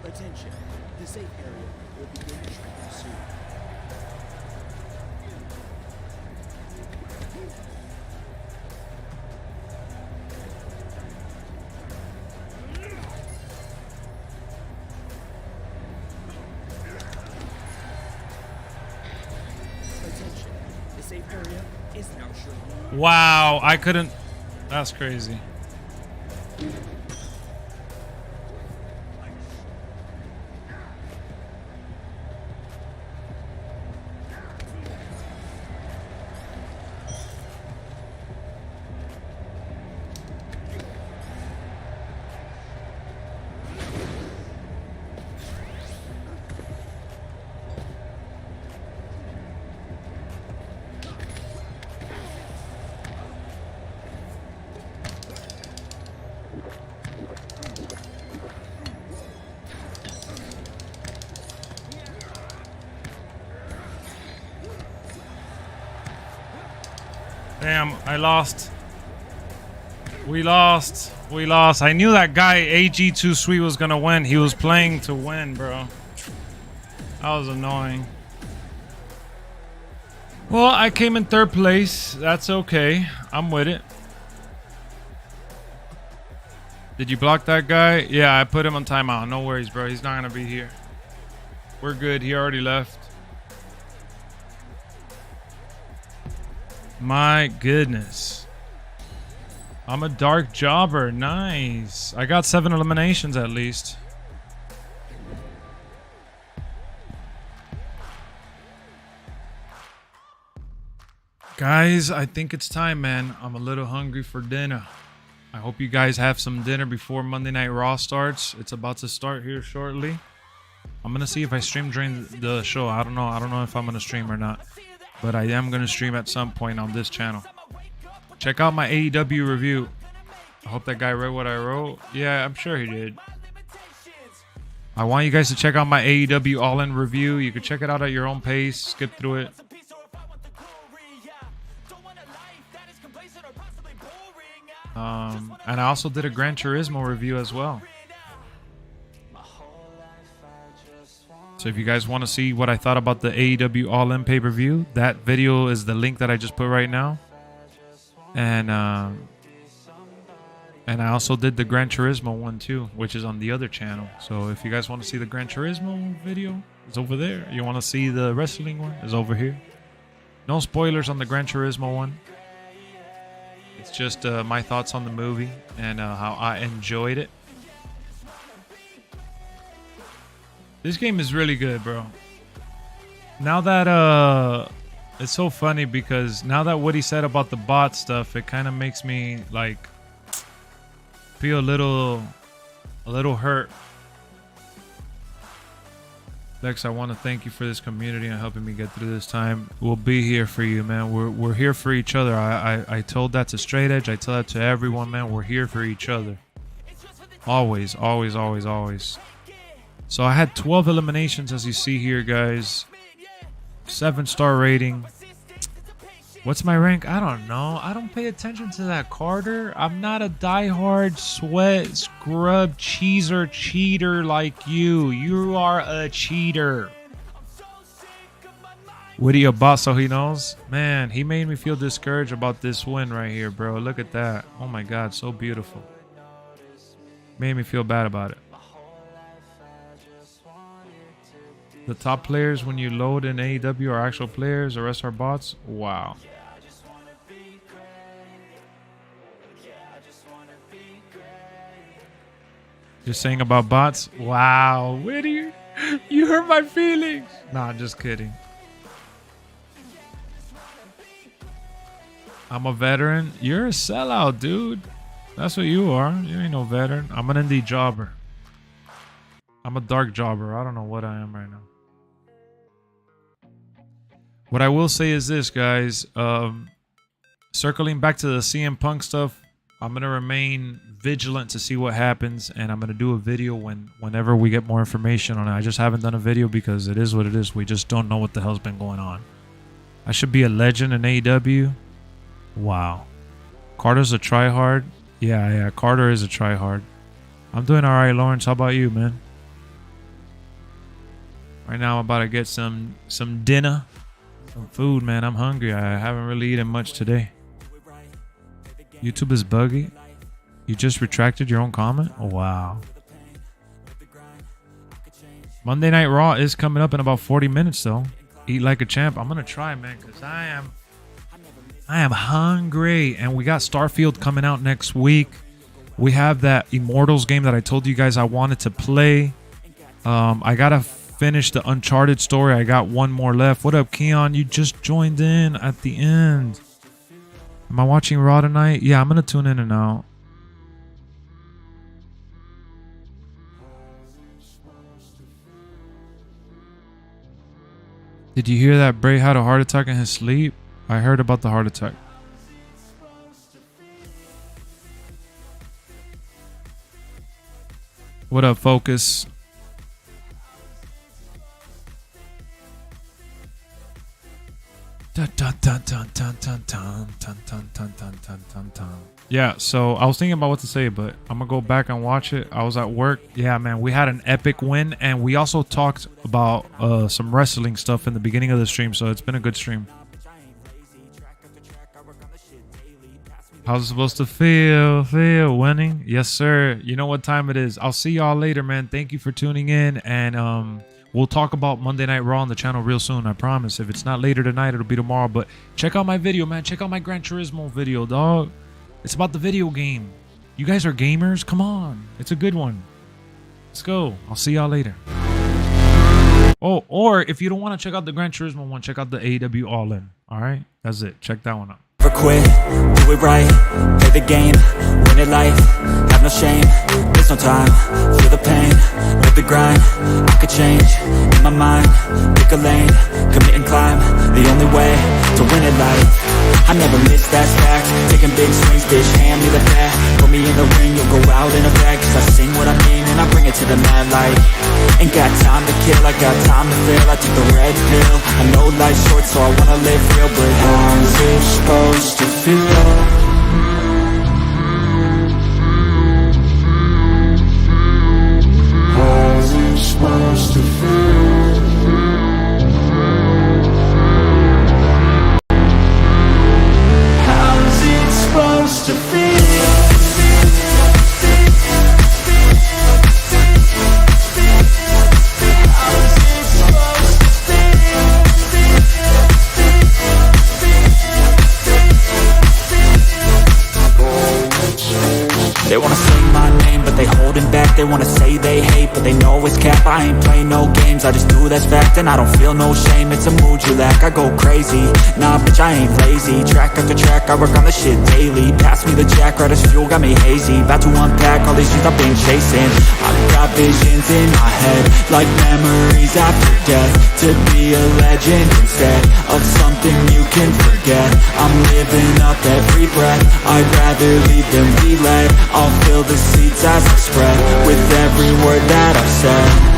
Attention. The safe area will begin shrinking soon. Attention. The safe area is now shrinking. Wow, I couldn't. That's crazy. Damn, I lost. We lost. We lost. I knew that guy AG Too Sweet was gonna win. He was playing to win, bro. That was annoying. Well, I came in third place. That's okay. I'm with it. Did you block that guy? Yeah, I put him on timeout. No worries, bro. He's not gonna be here. We're good. He already left. My goodness. I'm a dark jobber. Nice. I got 7 eliminations at least. Guys, I think it's time, man. I'm a little hungry for dinner. I hope you guys have some dinner before Monday Night Raw starts. It's about to start here shortly. I'm going to see if I stream during the show. I don't know. I don't know if I'm going to stream or not. But I am going to stream at some point on this channel. Check out my AEW review. I hope that guy read what I wrote. Yeah, I'm sure he did. I want you guys to check out my AEW All-In review. You can check it out at your own pace. Skip through it. And I also did a Gran Turismo review as well. So if you guys want to see what I thought about the AEW All-In pay-per-view, that video is the link that I just put right now. And I also did the Gran Turismo one too, which is on the other channel. So if you guys want to see the Gran Turismo video, it's over there. You want to see the wrestling one, it's over here. No spoilers on the Gran Turismo one. It's just my thoughts on the movie and how I enjoyed it. This game is really good, bro. Now that it's so funny because now that what he said about the bot stuff, it kind of makes me like feel a little hurt. Lex, I want to thank you for this community and helping me get through this time. We'll be here for you, man. We're here for each other. I told that to Straight Edge. I tell that to everyone, man. We're here for each other. Always, always, always, always. So I had 12 eliminations, as you see here, guys. 7-star rating. What's my rank? I don't know. I don't pay attention to that, Carter. I'm not a diehard sweat scrub cheater like you. You are a cheater. Woody a boss so he knows? Man, he made me feel discouraged about this win right here, bro. Look at that. Oh my God, so beautiful. Made me feel bad about it. The top players when you load in AEW are actual players, the rest are bots. Wow. Just saying about bots? Wow, Whittier, you hurt my feelings. Nah, just kidding. I'm a veteran. You're a sellout, dude. That's what you are. You ain't no veteran. I'm an indie jobber. I'm a dark jobber. I don't know what I am right now. What I will say is this, guys. Circling back to the CM Punk stuff, I'm going to remain vigilant to see what happens, and I'm going to do a video whenever we get more information on it. I just haven't done a video because it is what it is. We just don't know what the hell's been going on. I should be a legend in AEW. Wow. Carter's a tryhard. Yeah, Carter is a tryhard. I'm doing all right, Lawrence. How about you, man? Right now, I'm about to get some dinner. Some food, man. I'm hungry. I haven't really eaten much today. YouTube is buggy. You just retracted your own comment? Oh, wow. Monday Night Raw is coming up in about 40 minutes, though. Eat like a champ. I'm going to try, man, because I am hungry. And we got Starfield coming out next week. We have that Immortals game that I told you guys I wanted to play. I got to finish the Uncharted story. I got one more left. What up, Keon? You just joined in at the end. Am I watching Raw tonight? Yeah, I'm going to tune in and out. Did you hear that Bray had a heart attack in his sleep? I heard about the heart attack. What up, Focus? Yeah, so I was thinking about what to say, but I'm gonna go back and watch it. I was at work. Yeah, man, we had an epic win, and we also talked about some wrestling stuff in the beginning of the stream, so it's been a good stream. How's it supposed to feel? Winning? Yes, sir. You know what time it is. I'll see y'all later, man. Thank you for tuning in, and we'll talk about Monday Night Raw on the channel real soon, I promise. If it's not later tonight, it'll be tomorrow. But check out my video, man. Check out my Gran Turismo video, dog. It's about the video game. You guys are gamers? Come on. It's a good one. Let's go. I'll see y'all later. Oh, or if you don't want to check out the Gran Turismo one, check out the AEW All In. All right? That's it. Check that one out. Never quit, do it right, play the game, win it life, have no shame, there's no time, feel the pain, live the grind, I could change, in my mind, pick a lane, commit and climb, the only way to win it life, I never miss, that's fact, taking big swings, bitch, hand me the bat, put me in the ring, you'll go out in a bag, cause I sing what I mean and I bring it to the mad light, ain't got time to kill, I got time to feel, I took the red pill, I know life's short so I wanna live real, but how's it supposed to feel? How's it supposed to feel? How's it supposed to feel? They wanna say my name, but they holding back. They wanna say they hate, but they know it's cap. I ain't play no games, I just do that's fact. And I don't feel no shame, it's a mood you lack. I go crazy, nah bitch I ain't lazy. Track after track, I work on the shit daily. Pass me the jack, right as fuel, got me hazy. About to unpack all these things I've been chasing. I've got visions in my head, like memories after death. To be a legend instead of something you can forget. I'm living up every breath, I'd rather lead than be led. I'll fill the seats as I spread with every word that I've said.